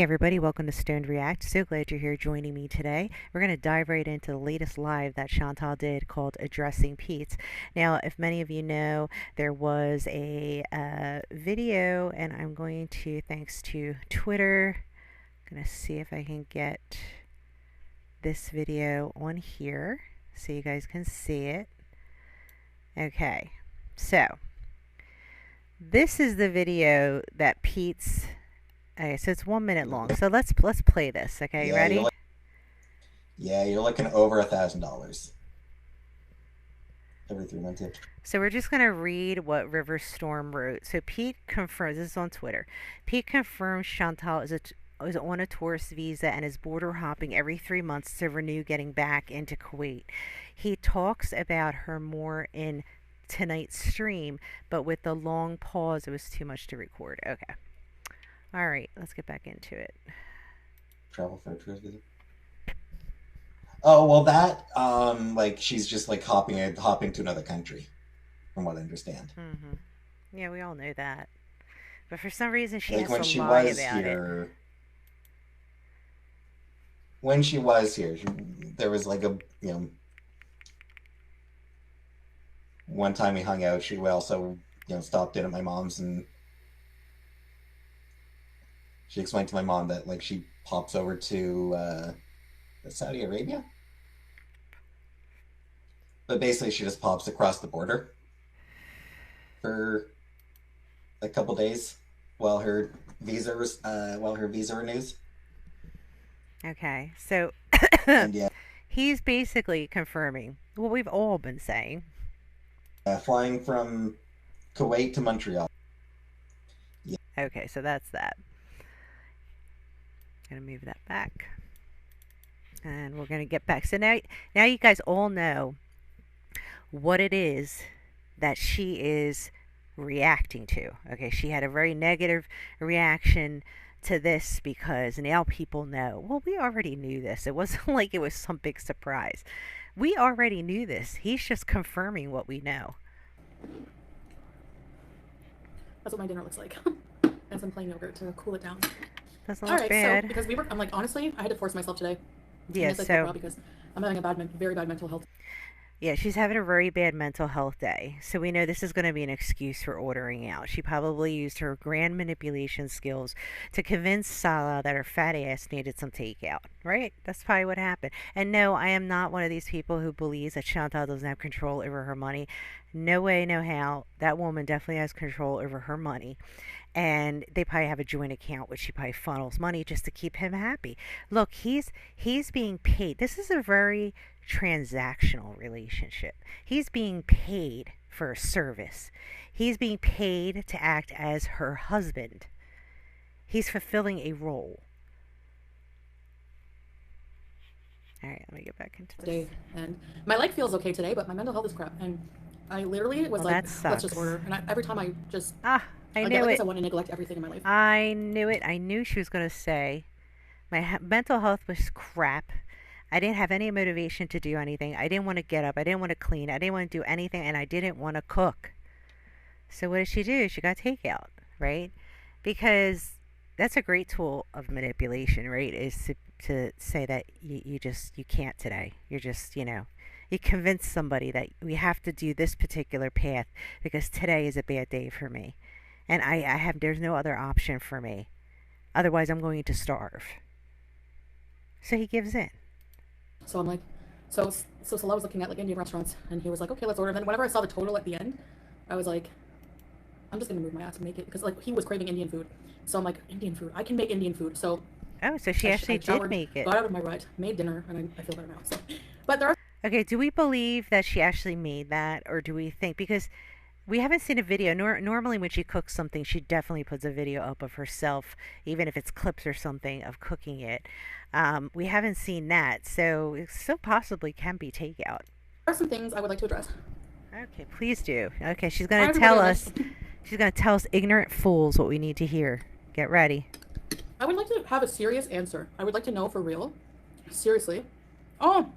everybody, welcome to Stoned React. So glad you're here joining me today. We're going to dive right into the latest live that Chantal did called Addressing Pete's. Now, if many of you know, there was a video, and I'm going to, thanks to Twitter, I'm going to see if I can get this video on here so you guys can see it. Okay, so this is the video that Pete's. Okay, so it's 1 minute long. So let's play this. Okay, you Yeah, ready? you're looking over $1,000 every 3 months. So we're just gonna read what River Storm wrote. So Pete confirms, this is on Twitter. Pete confirms Chantal is on a tourist visa and is border hopping every 3 months to renew getting back into Kuwait. He talks about her more in tonight's stream, but with the long pause, it was too much to record. Okay. All right, let's get back into it. Travel for a tourist visit. Oh well, that like she's just like hopping to another country, from what I understand. Yeah, we all know that. But for some reason, she Like has when to she lie was about it. here, when she was here, there was like a one time we hung out. She also stopped in at my mom's, and she explained to my mom that like she pops over to Saudi Arabia, but basically she just pops across the border for a couple days while her visa renews. Okay, so And yeah, he's basically confirming what we've all been saying. flying from Kuwait to Montreal. Yeah, Okay, so that's that. Gonna move that back, and we're gonna get back. So now you guys all know what it is that she is reacting to. Okay, she had a very negative reaction to this because now people know. Well, we already knew this. It wasn't like it was some big surprise. We already knew this. He's just confirming what we know. That's what my dinner looks like. And some plain yogurt to cool it down. Doesn't All look right, so bad. because I'm like, honestly, I had to force myself today. Yeah, And this I feel so proud because I'm having very bad mental health. yeah, she's having a very bad mental health day. So we know this is going to be an excuse for ordering out. She probably used her grand manipulation skills to convince Salah that her fat ass needed some takeout, right? That's probably what happened. And no, I am not one of these people who believes that Chantal doesn't have control over her money. No way, no how. That woman definitely has control over her money. And they probably have a joint account which she probably funnels money just to keep him happy. Look, he's being paid. This is a very transactional relationship. He's being paid for a service. He's being paid to act as her husband. He's fulfilling a role. All right, let me get back into this. Today, and my leg feels okay today, but my mental health is crap. And I literally was Well, like, that let's just sucks. order. And every time I just I I get knew like this, it. I want to neglect everything in my life. I knew it. I knew she was going to say my mental health was crap. I didn't have any motivation to do anything. I didn't want to get up. I didn't want to clean. I didn't want to do anything, and I didn't want to cook. So what did she do? She got takeout, right? Because that's a great tool of manipulation, right? Is to say that you can't today. You're just you convince somebody that we have to do this particular path because today is a bad day for me, and I have there's no other option for me. Otherwise, I'm going to starve. So he gives in. So I'm like, so Salah was looking at like Indian restaurants, and he was like, okay, let's order. And then whenever I saw the total at the end, I was like, I'm just gonna move my ass and make it because like he was craving Indian food. So I'm like, Indian food, I can make Indian food. So Oh, so she I actually did showered, make it. got out of my rut, made dinner, and I feel better now. So, but there are Okay, do we believe that she actually made that, or do we think because we haven't seen a video? Normally, when she cooks something, she definitely puts a video up of herself, even if it's clips or something of cooking it. We haven't seen that, so it still possibly can be takeout. some things I would like to address. Okay, please do. Okay, she's Hi gonna everybody tell on this. us. She's gonna tell us ignorant fools what we need to hear. Get ready. I would like to have a serious answer. I would like to know for real. Seriously. Oh,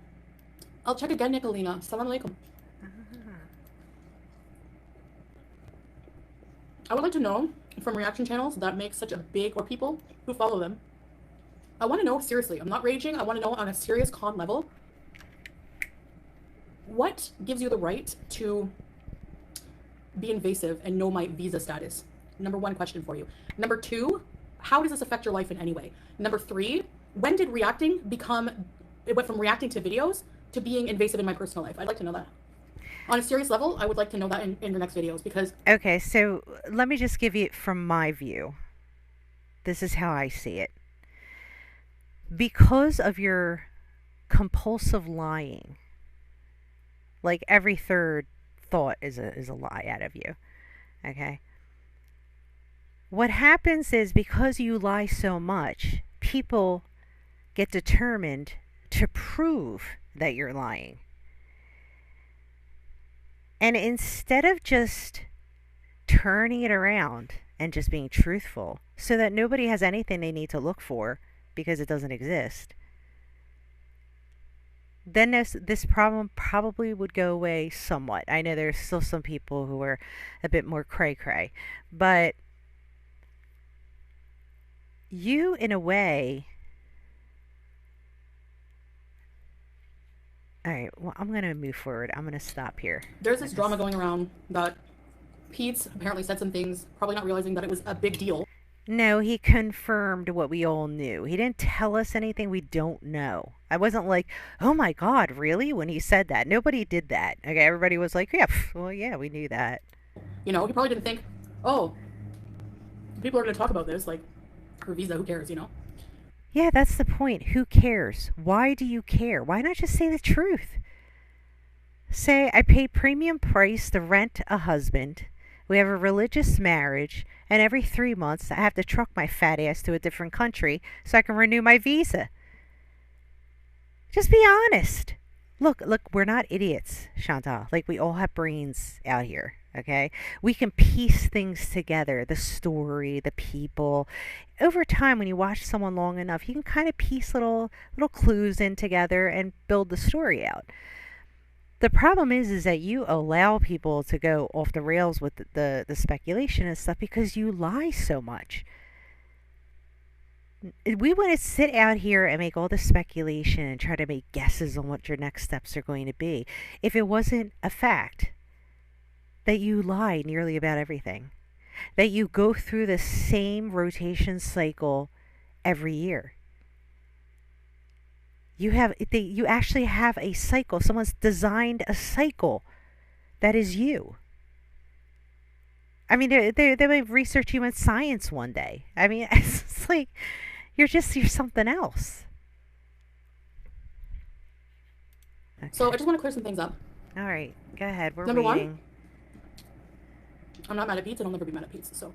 I'll check again, Nicolina. Salam alaikum. I would like to know from reaction channels that make such a big, or people who follow them, I want to know, seriously, I'm not raging. I want to know on a serious, calm level, what gives you the right to be invasive and know my visa status? Number one question for you. Number two, how does this affect your life in any way? Number three, when did reacting become, it went from reacting to videos to being invasive in my personal life? I'd like to know that. On a serious level, I would like to know that in your next videos because Okay, so let me just give you from my view. This is how I see it. Because of your compulsive lying, like every third thought is a lie out of you. Okay? What happens is because you lie so much, people get determined to prove that you're lying. And instead of just turning it around and just being truthful so that nobody has anything they need to look for because it doesn't exist, then this problem probably would go away somewhat. I know there's still some people who are a bit more cray cray, but you, in a way, all right, well, I'm going to move forward. I'm going to stop here. there's this drama going around that Pete's apparently said some things, probably not realizing that it was a big deal. No, he confirmed what we all knew. He didn't tell us anything we don't know. I wasn't like, oh my God, really? When he said that. Nobody did that. Okay, everybody was like, yeah, well, yeah, we knew that. You know, he probably didn't think, oh, people are going to talk about this, like, her visa, who cares, you know? Yeah, that's the point. Who cares? Why do you care? Why not just say the truth? Say, I pay premium price to rent a husband. We have a religious marriage, and every 3 months I have to truck my fat ass to a different country so I can renew my visa. Just be honest. Look, we're not idiots, Chantal. Like, we all have brains out here, okay? We can piece things together, the story, the people. Over time, when you watch someone long enough, you can kind of piece little clues in together and build the story out. The problem is that you allow people to go off the rails with the speculation and stuff because you lie so much. We want to sit out here and make all the speculation and try to make guesses on what your next steps are going to be if it wasn't a fact that you lie nearly about everything, that you go through the same rotation cycle every year. You actually have a cycle. Someone's designed a cycle that is you. I mean, they might research you in science one day. I mean, it's like you're something else. Okay. So I just want to clear some things up. All right, go ahead. We're Number reading. one, I'm not mad at Pete, and I'll never be mad at Pete. So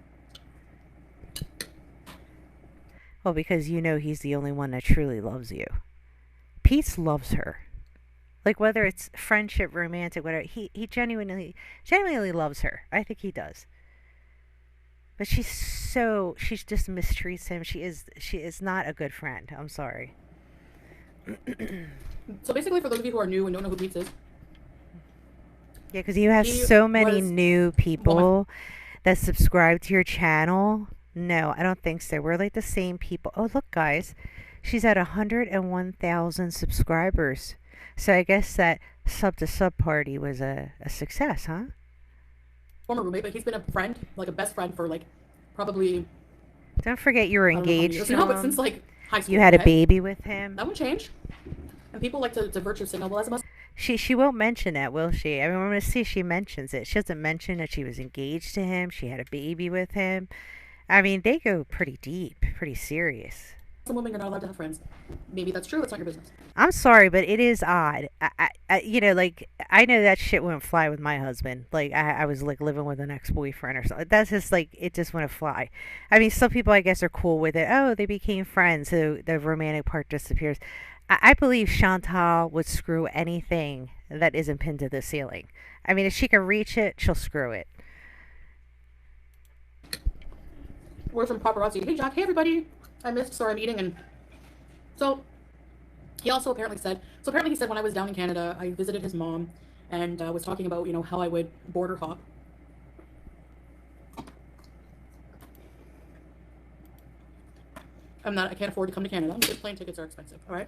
Well, because you know he's the only one that truly loves you. Pete loves her. Like, whether it's friendship, romantic, whatever, he genuinely loves her. I think he does. But she just mistreats him. She is not a good friend. I'm sorry. So basically, for those of you who are new and don't know who Pete is, Yeah, because you have he so many was new well, people that subscribe to your channel. No, I don't think so. We're like the same people. Oh, look, guys. She's at 101,000 subscribers. So I guess that sub to sub party was a success, huh? former roommate, but he's been a friend, like a best friend for like probably Don't forget you were I don't know how many engaged years to now, but him. since like high school. You had a Okay? baby with him. That would change. And people like to virtue signal. Well, as a Muslim, She won't mention that, will she? I mean, I'm going to see if she mentions it. She doesn't mention that she was engaged to him. She had a baby with him. I mean, they go pretty deep, pretty serious. women are not allowed to have friends. Maybe that's true. That's not your business. I'm sorry, but it is odd. Like, I know that shit wouldn't fly with my husband. Like, I was, like, living with an ex-boyfriend or something. That's just, like, it just wouldn't fly. I mean, some people, I guess, are cool with it. Oh, they became friends, so the romantic part disappears. I believe Chantal would screw anything that isn't pinned to the ceiling. I mean, if she can reach it, she'll screw it. We're from paparazzi. Hey, Jack. Hey, everybody. I missed. Sorry, I'm eating. And so he also apparently said. So apparently he said when I was down in Canada, I visited his mom and was talking about how I would border hop. and that I can't afford to come to Canada because plane tickets are expensive. All right.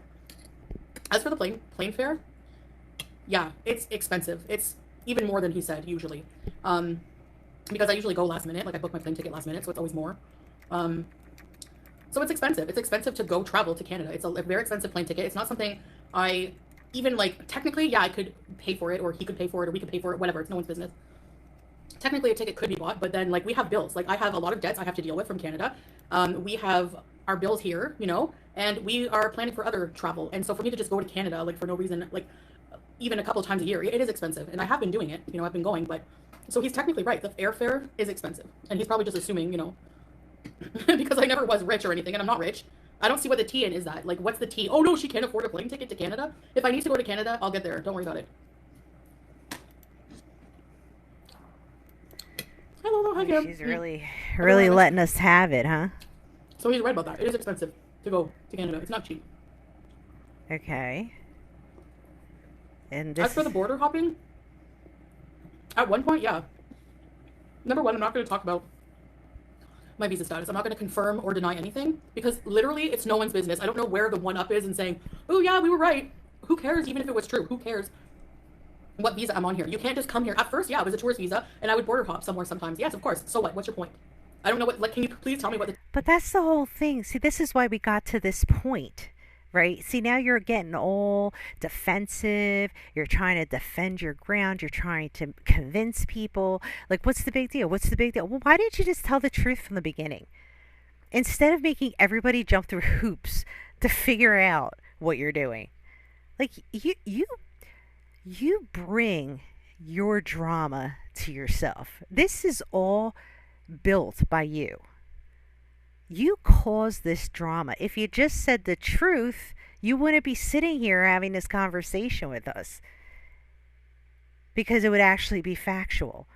As for the plane fare, yeah, it's expensive. It's even more than he said usually, because I usually go last minute. Like I book my plane ticket last minute, so it's always more. So it's expensive. It's expensive to go travel to Canada. It's a very expensive plane ticket. It's not something I even like technically, yeah, I could pay for it, or he could pay for it, or we could pay for it, whatever. It's no one's business. Technically, a ticket could be bought, but then like we have bills. Like I have a lot of debts I have to deal with from Canada. We have our bills here, you know, and we are planning for other travel. And so for me to just go to Canada, like for no reason, like even a couple of times a year, it is expensive. And I have been doing it, you know, I've been going, but so he's technically right. The airfare is expensive, and he's probably just assuming, you know, because I never was rich or anything, and I'm not rich. I don't see what the T in is that. Like, what's the T? Oh no, she can't afford a plane ticket to Canada. If I need to go to Canada, I'll get there. Don't worry about it. Hello, hi, Kim. She's really letting us have it, huh? So he's right about that. It is expensive to go to Canada. It's not cheap. Okay. And As for the border hopping, at one point, yeah. Number one, I'm not going to talk about my visa status. I'm not going to confirm or deny anything because literally it's no one's business. I don't know where the one up is and saying, oh yeah, we were right. Who cares? Even if it was true, who cares what visa I'm on here? You can't just come here. At first, yeah, it was a tourist visa and I would border hop somewhere sometimes. Yes, of course. So what? What's your point? I don't know what, like, can you please tell me what the... But that's the whole thing. See, this is why we got to this point, right? See, now you're getting all defensive. You're trying to defend your ground. You're trying to convince people. Like, what's the big deal? What's the big deal? Well, why didn't you just tell the truth from the beginning? Instead of making everybody jump through hoops to figure out what you're doing. Like, you bring your drama to yourself. This is all built by you. You caused this drama. If you just said the truth, you wouldn't be sitting here having this conversation with us because it would actually be factual.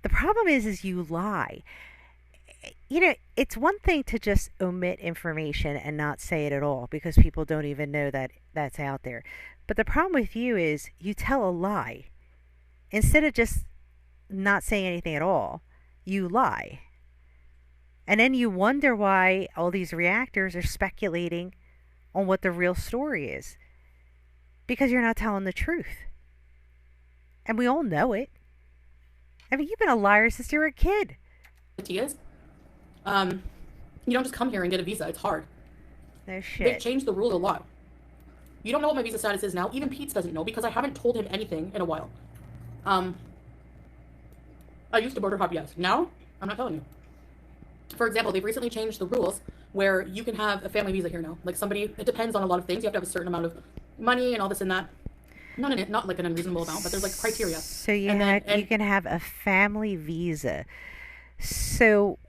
The problem is you lie. You know, it's one thing to just omit information and not say it at all because people don't even know that that's out there. But the problem with you is you tell a lie. Instead of just not saying anything at all, you lie. And then you wonder why all these reactors are speculating on what the real story is. Because you're not telling the truth. And we all know it. I mean, you've been a liar since you were a kid. T is? You don't just come here and get a visa. It's hard. No shit. They've changed the rules a lot. You don't know what my visa status is now. Even Pete doesn't know because I haven't told him anything in a while. I used to border hop, yes. Now, I'm not telling you. For example, they've recently changed the rules where you can have a family visa here now. Like somebody, it depends on a lot of things. You have to have a certain amount of money and all this and that. Not like an unreasonable amount, but there's like criteria. So you can have a family visa. So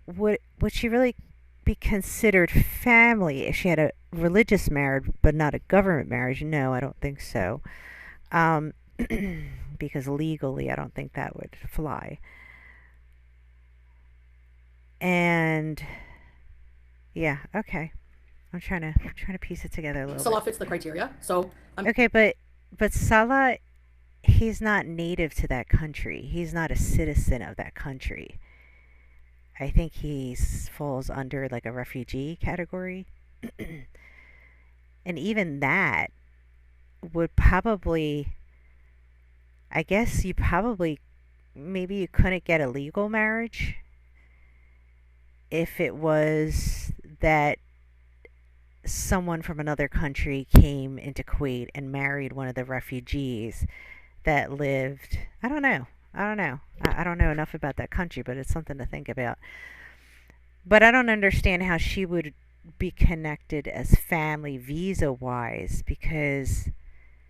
would she really be considered family if she had a religious marriage but not a government marriage? No, I don't think so. Because legally, I don't think that would fly. And yeah, okay. I'm trying to piece it together a little Salah bit. fits the criteria. So Okay, but Salah, he's not native to that country. He's not a citizen of that country. I think he falls under like a refugee category. And even that would probably, I guess maybe you couldn't get a legal marriage if it was that someone from another country came into Kuwait and married one of the refugees that lived. I don't know. I don't know enough about that country, but it's something to think about. But I don't understand how she would be connected as family visa wise because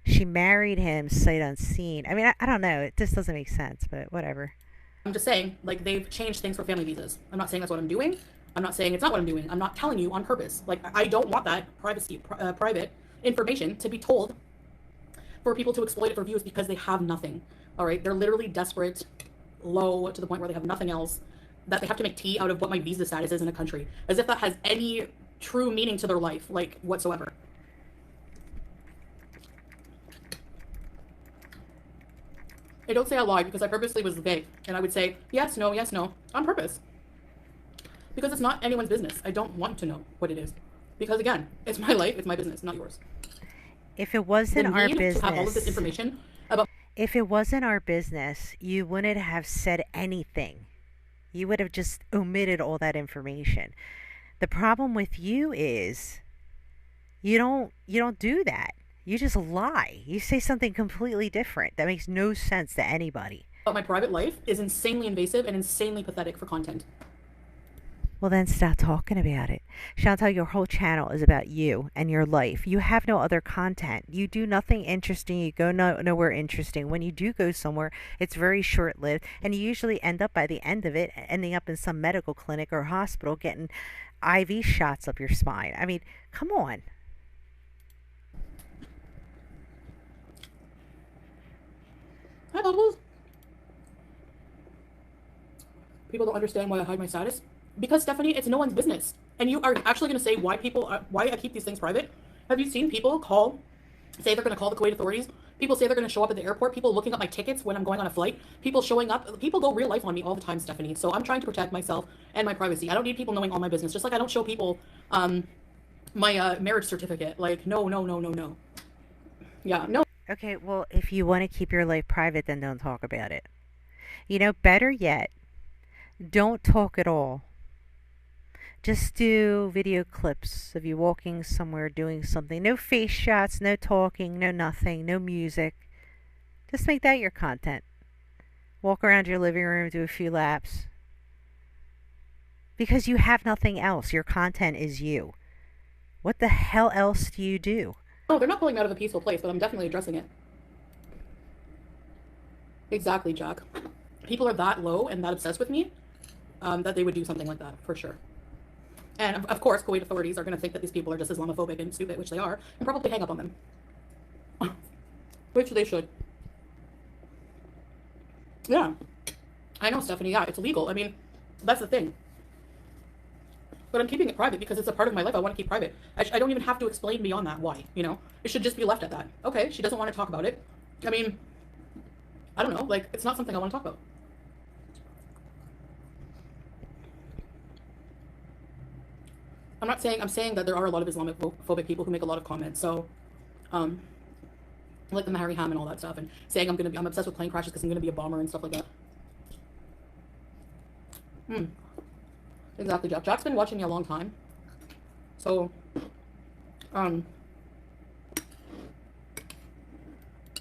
she married him sight unseen. I mean, I don't know. It just doesn't make sense, but whatever. I'm just saying, like, they've changed things for family visas. I'm not saying that's what I'm doing. I'm not saying it's not what I'm doing. I'm not telling you on purpose. Like, I don't want that private information to be told for people to exploit it for views because they have nothing. All right? They're literally desperate, low, to the point where they have nothing else, that they have to make tea out of what my visa status is in a country, as if that has any true meaning to their life, like, whatsoever. I don't say I lied because I purposely was vague, and I would say yes, no, on purpose. because it's not anyone's business. I don't want to know what it is. Because again, it's my life, it's my business, not yours. If it The wasn't our need to have all of this business, information about if it wasn't our business, you wouldn't have said anything. You would have just omitted all that information. The problem with you is you don't do that. You just lie. You say something completely different that makes no sense to anybody. my private life is insanely invasive and insanely pathetic for content. Well, then stop talking about it. Chantal, your whole channel is about you and your life. You have no other content. You do nothing interesting. You go nowhere interesting. When you do go somewhere, it's very short lived. And you usually end up by the end of it, ending up in some medical clinic or hospital getting IV shots up your spine. I mean, come on. Hi, Bubbles. People don't understand why I hide my status. Because Stephanie, it's no one's business. And you are actually going to say why I keep these things private? Have you seen people say they're going to call the Kuwait authorities? People say they're going to show up at the airport. People looking up my tickets when I'm going on a flight. People showing up. People go real life on me all the time, Stephanie. So I'm trying to protect myself and my privacy. I don't need people knowing all my business. Just like I don't show people my marriage certificate. Like, no, no, no, no, no. Yeah, no. Okay, well, if you want to keep your life private, then don't talk about it. Better yet, don't talk at all. Just do video clips of you walking somewhere doing something. No face shots, no talking, no nothing, no music. Just make that your content. Walk around your living room, do a few laps. Because you have nothing else. Your content is you. What the hell else do you do? Oh, they're not pulling me out of a peaceful place, but I'm definitely addressing it. Exactly, Jack. People are that low and that obsessed with me that they would do something like that, for sure. And of course, Kuwait authorities are going to think that these people are just Islamophobic and stupid, which they are, and probably hang up on them. Which they should. Yeah. I know, Stephanie. Yeah, it's illegal. I mean, that's the thing. But I'm keeping it private because it's a part of my life I want to keep private. I don't even have to explain beyond that why, It should just be left at that. Okay, she doesn't want to talk about it. I mean, I don't know. Like, it's not something I want to talk about. I'm saying that there are a lot of Islamophobic people who make a lot of comments. So, like the Mahari Ham and all that stuff, and saying I'm obsessed with plane crashes because I'm gonna be a bomber and stuff like that. Exactly, Jack. Jack's been watching me a long time. So,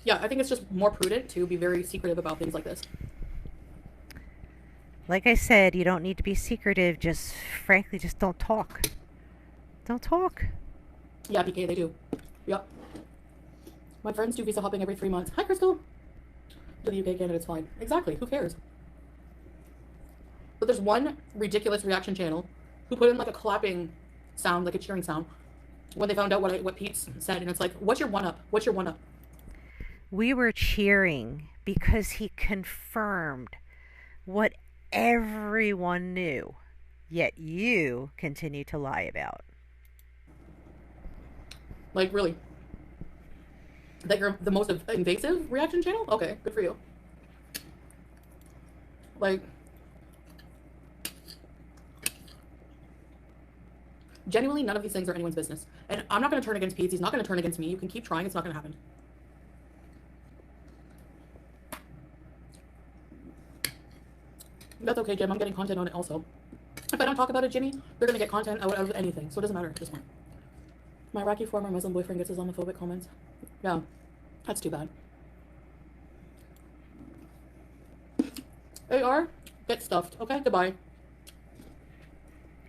yeah, I think it's just more prudent to be very secretive about things like this. Like I said, you don't need to be secretive. Just, frankly, just don't talk. Don't talk. Yeah, PK, they do. Yep. My friends do visa hopping every 3 months. Hi, Crystal. To the UK, Canada, it's fine. Exactly. Who cares? But there's one ridiculous reaction channel who put in like a clapping sound, like a cheering sound, when they found out what Pete said, and it's like, what's your one up? What's your one up? We were cheering because he confirmed what everyone knew, yet you continue to lie about. Like, really? That you're the most invasive reaction channel? Okay, good for you. Like, genuinely, none of these things are anyone's business. And I'm not going to turn against Pete. He's not going to turn against me. You can keep trying. It's not going to happen. That's okay, Jim. I'm getting content on it also. If I don't talk about it, Jimmy, they're going to get content out of anything. So it doesn't matter at this point. My Iraqi former Muslim boyfriend gets Islamophobic comments. Yeah, that's too bad. AR, get stuffed. Okay, goodbye.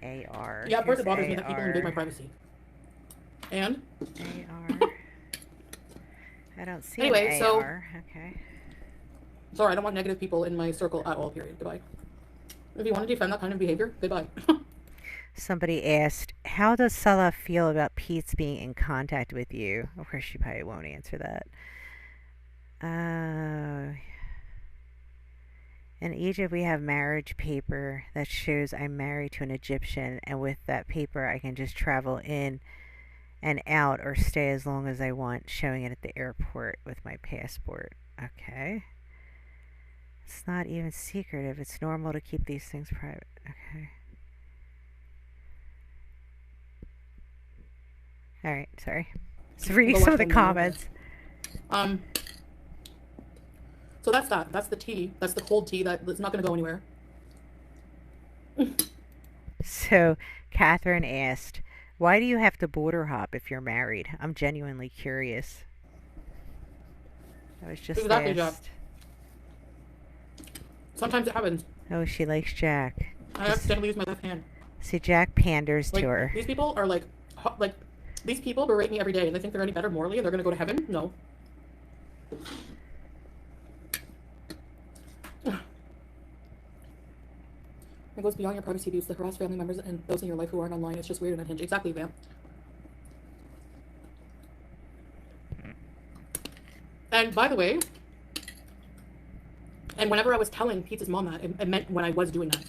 AR. Yeah, first it bothers me that people invade my privacy. And? AR. I don't see anyway, an AR. Okay. Sorry, I don't want negative people in my circle at all, period. Goodbye. If you want to defend that kind of behavior, goodbye. Somebody asked, how does Salah feel about Pete's being in contact with you? Of course, she probably won't answer that. In Egypt, we have marriage paper that shows I'm married to an Egyptian, and with that paper, I can just travel in and out or stay as long as I want, showing it at the airport with my passport. Okay. It's not even secretive. It's normal to keep these things private. Okay. All right, sorry. So reading Go some watch of the them when you're okay. comments. Um, so that's that. That's the tea. That's the cold tea that's not going to go anywhere. So Catherine asked, "Why do you have to border hop if you're married?" I'm genuinely curious. I was just Exactly, Jack. asked. Sometimes it happens. Oh, she likes Jack. I Just accidentally use my left hand. see, Jack panders to Like her. these people are like these people berate me every day, and they think they're any better morally, and they're going to go to heaven. No. It goes beyond your privacy abuse to harass family members and those in your life who aren't online. It's just weird and unhinged. Exactly, Vam. And by the way, and whenever I was telling Pete's mom that, it meant when I was doing that.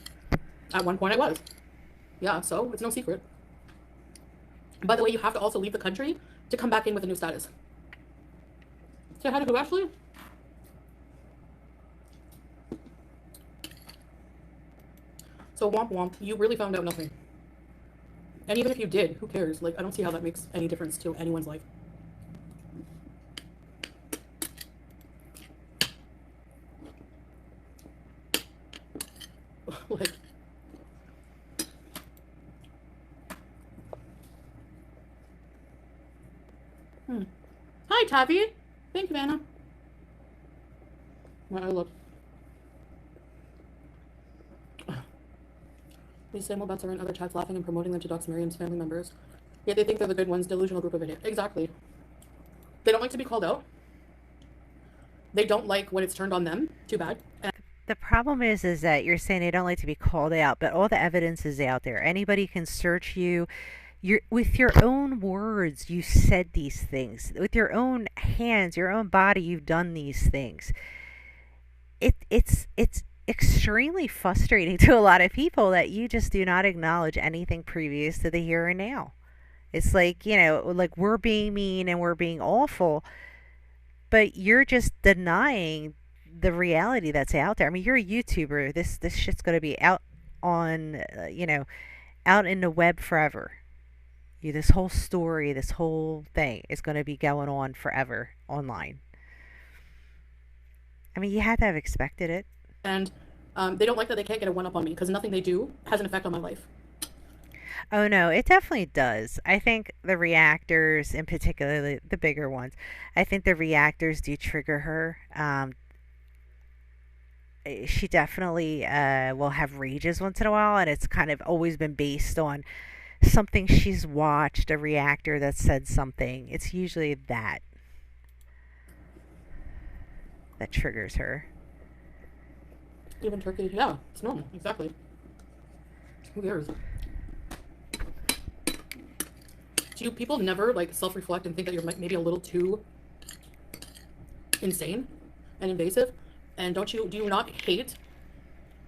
At one point I was. Yeah, so it's no secret. By the way, you have to also leave the country to come back in with a new status. Say hi to who, Ashley? So womp womp, you really found out nothing. And even if you did, who cares? Like, I don't see how that makes any difference to anyone's life. Like, Hi, Tavi. Thank you, Anna. Well, look. These same bets are in other chats laughing and promoting them to dox Miriam's family members. Yet they think they're the good ones, delusional group of idiots. Exactly. They don't like to be called out. They don't like when it's turned on them. Too bad. And The problem is that you're saying they don't like to be called out, but all the evidence is out there. Anybody can search you. You're, with your own words, you said these things. With your own hands, your own body, you've done these things. It's extremely frustrating to a lot of people that you just do not acknowledge anything previous to the here and now. It's like, like we're being mean and we're being awful, but you're just denying the reality that's out there. I mean, you're a YouTuber. This shit's going to be out on, out in the web forever. This whole story, this whole thing is going to be going on forever online. I mean, you had to have expected it. and they don't like that they can't get a one-up on me because nothing they do has an effect on my life. Oh no, it definitely does. I think the reactors, in particular the bigger ones, I think the reactors do trigger her. She definitely will have rages once in a while, and it's kind of always been based on something she's watched, a reactor that said something. It's usually that triggers her. Even turkey, yeah, it's normal. Exactly. Who cares? Do you people never like self-reflect and think that you're maybe a little too insane and invasive? And do you not hate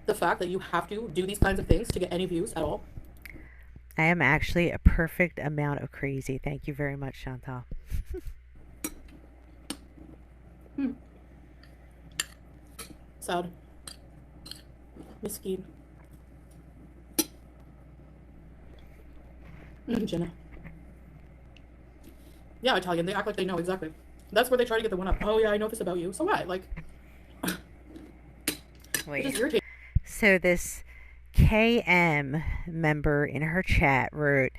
the fact that you have to do these kinds of things to get any views at all? I am actually a perfect amount of crazy. Thank you very much, Chantal. Sad. Miskin. Jenna. Yeah, Italian. They act like they know exactly. That's where they try to get the one up. Oh yeah, I know this about you. So what? Like, it just Wait. irritates. So this KM member in her chat wrote,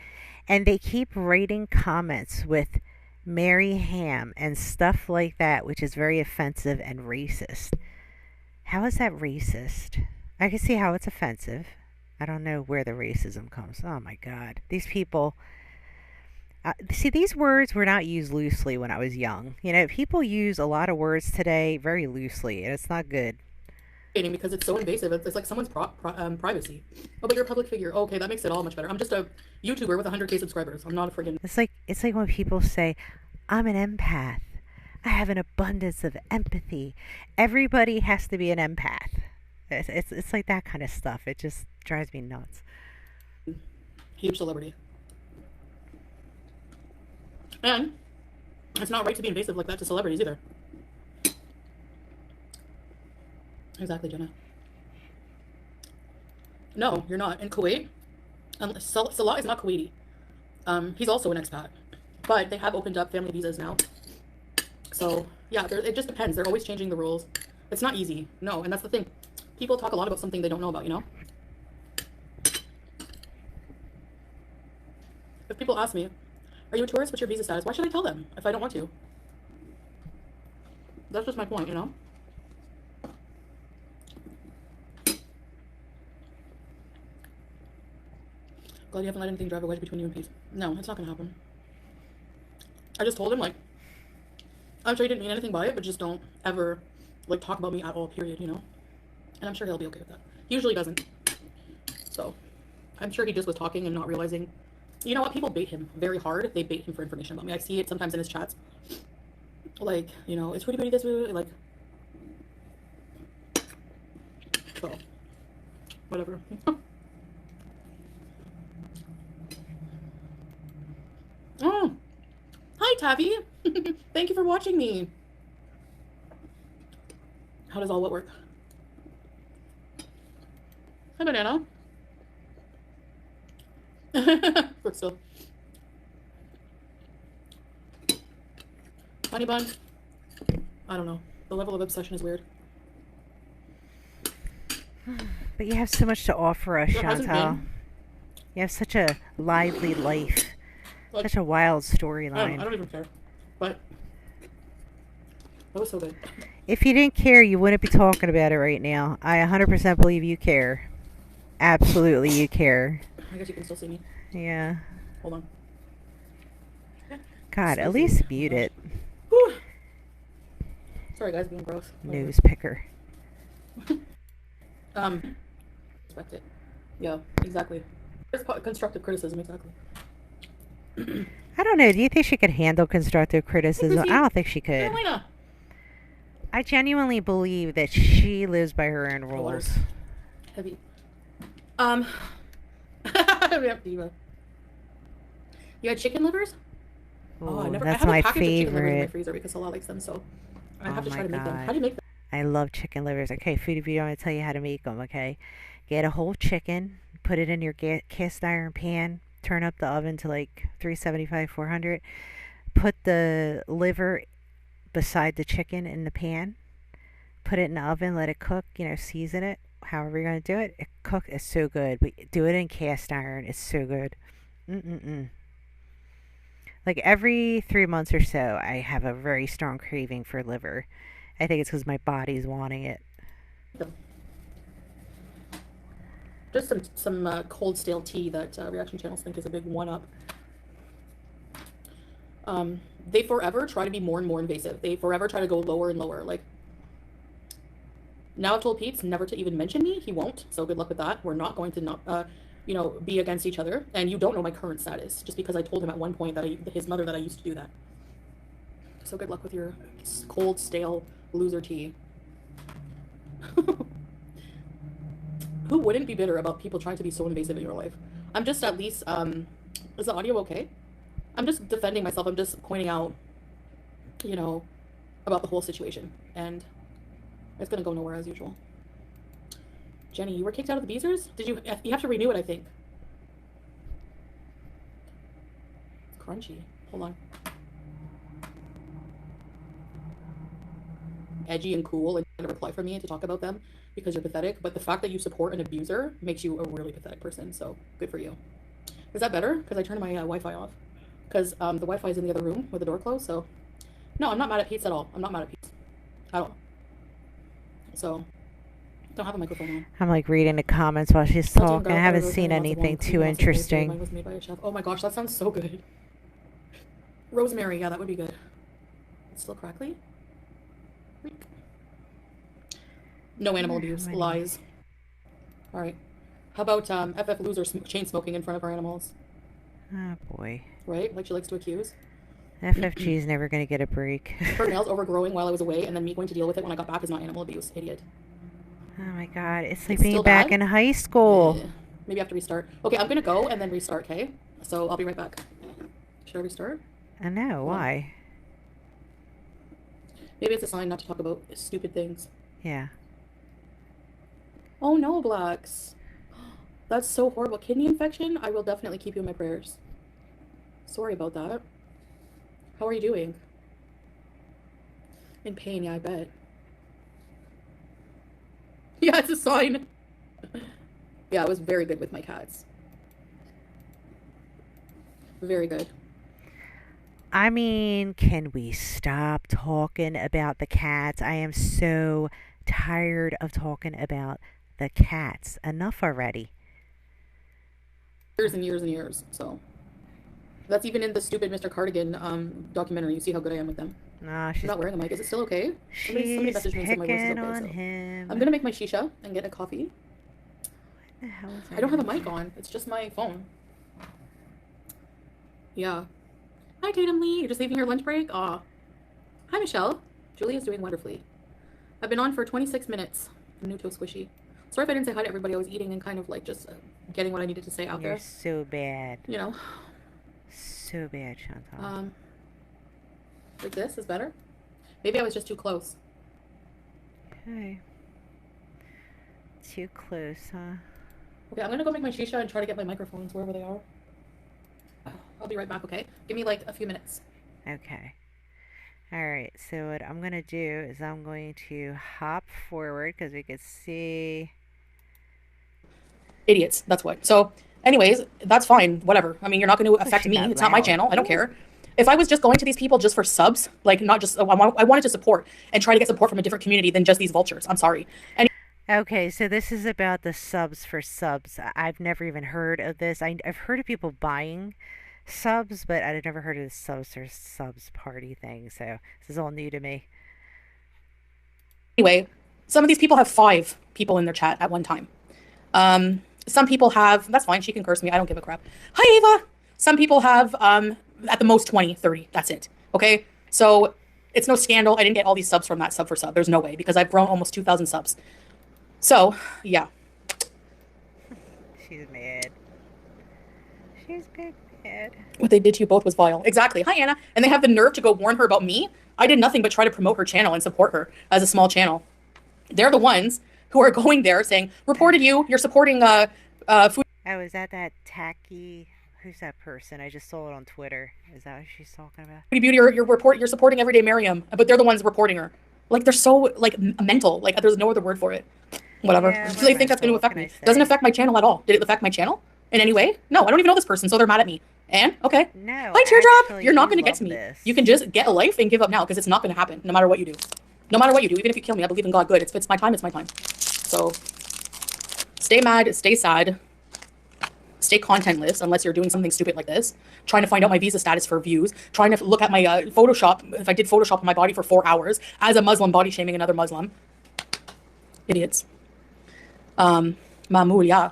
and they keep writing comments with Mary Ham and stuff like that, which is very offensive and racist. How is that racist? I can see how it's offensive. I don't know where the racism comes. Oh my God. These people. See, these words were not used loosely when I was young. People use a lot of words today very loosely, and it's not good. Because it's so invasive. It's like someone's privacy. Oh, but you're a public figure. Okay, that makes it all much better. I'm just a YouTuber with 100K subscribers. I'm not a friggin'. It's like when people say, "I'm an empath. I have an abundance of empathy." Everybody has to be an empath. It's like that kind of stuff. It just drives me nuts. Huge celebrity. And it's not right to be invasive like that to celebrities either. Exactly, Jenna. No, you're not. In Kuwait, Salah is not Kuwaiti. He's also an expat. But they have opened up family visas now. So yeah, it just depends. They're always changing the rules. It's not easy. No, and that's the thing. People talk a lot about something they don't know about, you know? If people ask me, are you a tourist? What's your visa status? Why should I tell them if I don't want to? That's just my point, you know? Glad you haven't let anything drive a wedge between you and peace. No, it's not gonna happen. I just told him, like, I'm sure he didn't mean anything by it, but just don't ever, like, talk about me at all, period, you know? And I'm sure he'll be okay with that. He usually doesn't. So, I'm sure he just was talking and not realizing. You know what? People bait him very hard. They bait him for information about me. I see it sometimes in his chats. Like, you know, it's Foodie Beauty this, like, so, whatever. Oh, hi, Tavi. Thank you for watching me. How does all what work? Hi, Banana. Brooksville. Honey bun. I don't know. The level of obsession is weird. But you have so much to offer us, There hasn't Chantal. been. You have such a lively life, Like, such a wild I storyline. don't even care. But that was so good. If you didn't care, you wouldn't be talking about it right now. I 100% believe you care. Absolutely, you care. I guess you can still see me. Yeah. Hold on. God, at least mute it. Whew. Sorry, guys, being gross. Whatever. Nose picker. Respect it. Yeah, exactly. It's constructive criticism, exactly. I don't know. Do you think she could handle constructive criticism? I don't think she could. Carolina. I genuinely believe that she lives by her own rules. Heavy. We have diva. You had chicken livers? Ooh, I that's have my a package of chicken livers in my favorite. freezer because Salah likes them, so I have Oh to try my to make them. God. How do you make them? I love chicken livers. Okay, Foodie Beauty, I'm going to tell you how to make them, okay? Get a whole chicken, put it in your cast iron pan, turn up the oven to like 375, 400. Put the liver beside the chicken in the pan. Put it in the oven, let it cook, season it. However you're going to do it. It's so good. But do it in cast iron. It's so good. Mm-mm-mm. Like every 3 months or so, I have a very strong craving for liver. I think it's because my body's wanting it. Just some cold stale tea that reaction channels think is a big one-up. They forever try to be more and more invasive. They forever try to go lower and lower. Like, now I've told Pete never to even mention me. He won't. So good luck with that. We're not going to not, be against each other. And you don't know my current status just because I told him at one point that his mother that I used to do that. So good luck with your cold, stale loser tea. Who wouldn't be bitter about people trying to be so invasive in your life? I'm just at least, is the audio okay? I'm just defending myself. I'm just pointing out, about the whole situation. And it's going to go nowhere as usual. Jenny, you were kicked out of the Beezers? You have to renew it, I think. It's crunchy. Hold on. Edgy and cool and a reply from me to talk about them because you're pathetic, but the fact that you support an abuser makes you a really pathetic person, so good for you. Is that better? Because I turned my Wi-Fi off. Because the Wi-Fi is in the other room with the door closed, so... No, I'm not mad at Pete's at all. I'm not mad at Pete's. At all. So, don't have a microphone on. I'm like reading the comments while she's talking. I haven't seen anything too interesting. Mine was made by a chef. Oh my gosh, that sounds so good. Rosemary, yeah, that would be good. It's still crackly? No animal abuse. Lies. Alright. How about FF Loser chain smoking in front of our animals? Oh boy. Right? Like she likes to accuse. FFG is never going to get a break. Her nails overgrowing while I was away and then me going to deal with it when I got back is not animal abuse. Idiot. Oh my god. It's like It's being still back bad? in high school. Yeah. Maybe I have to restart. Okay, I'm going to go and then restart, okay? So I'll be right back. Should I restart? I know. Why? Maybe it's a sign not to talk about stupid things. Yeah. Oh no, Blacks. That's so horrible. Kidney infection? I will definitely keep you in my prayers. Sorry about that. How are you doing? In pain, yeah, I bet. Yeah, it's a sign. Yeah, I was very good with my cats. Very good. I mean, can we stop talking about the cats? I am so tired of talking about the cats. Enough already. Years and years and years. So that's even in the stupid Mr. Cardigan documentary. You see how good I am with them. Nah, I'm not wearing a mic. Is it still okay? Somebody she's messaged me and said my voice is picking okay. on So I'm him. gonna make my shisha and get a coffee. What the hell is I don't have a that? mic on. It's just my phone. Yeah. Hi, Tatum Lee. You're just leaving your lunch break? Aw. Hi, Michelle. Julie is doing wonderfully. I've been on for 26 minutes. I'm new to a squishy. Sorry if I didn't say hi to everybody. I was eating and kind of like just getting what I needed to say out You're there. so bad. You know, So bad, Chantal. like this is better. Maybe I was just too close. Okay. Too close, huh? Okay, I'm gonna go make my shisha and try to get my microphones wherever they are. I'll be right back, okay? Give me like a few minutes. Okay. Alright, so what I'm going to do is I'm going to hop forward because we can see. Idiots, that's what. So, anyways, that's fine. Whatever. I mean, you're not going to Oh, affect she me. got It's not my loud. channel. I don't care. If I was just going to these people just for subs, like not just, I wanted to support and try to get support from a different community than just these vultures. I'm sorry. And Okay, so this is about the subs for subs. I've never even heard of this. I've heard of people buying subs, but I've never heard of the subs for subs party thing. So this is all new to me. anyway, some of these people have 5 people in their chat at one time. Some people have, that's fine. She can curse me. I don't give a crap. Hi, Ava. Some people have, at the most 20, 30. That's it. Okay. So it's no scandal. I didn't get all these subs from that sub for sub. There's no way because I've grown almost 2,000 subs. So yeah. She's mad. She's big mad. What they did to you both was vile. Exactly. Hi, Anna. And they have the nerve to go warn her about me. I did nothing but try to promote her channel and support her as a small channel. They're the ones who are going there saying, reported you, you're supporting food. Oh, is that tacky? Who's that person? I just saw it on Twitter. Is that what she's talking about? Foodie Beauty, you're supporting Everyday Miriam, but they're the ones reporting her. Like they're so like mental. Like there's no other word for it. Whatever. Yeah, Do we're they think that's going mental. to What affect can I me? Doesn't say? affect my channel at all. Did it affect my channel in any way? No, I don't even know this person, so they're mad at me. And okay, No, hi Teardrop, actually, you're not we going to get love to me. this. You can just get a life and give up now because it's not going to happen, no matter what you do. No matter what you do, even if you kill me, I believe in God. Good. It's my time. It's my time. So stay mad, stay sad, stay contentless unless you're doing something stupid like this. Trying to find out my visa status for views. Trying to look at my Photoshop, if I did Photoshop on my body for 4 hours as a Muslim body shaming another Muslim. Idiots. Mamoul, yeah.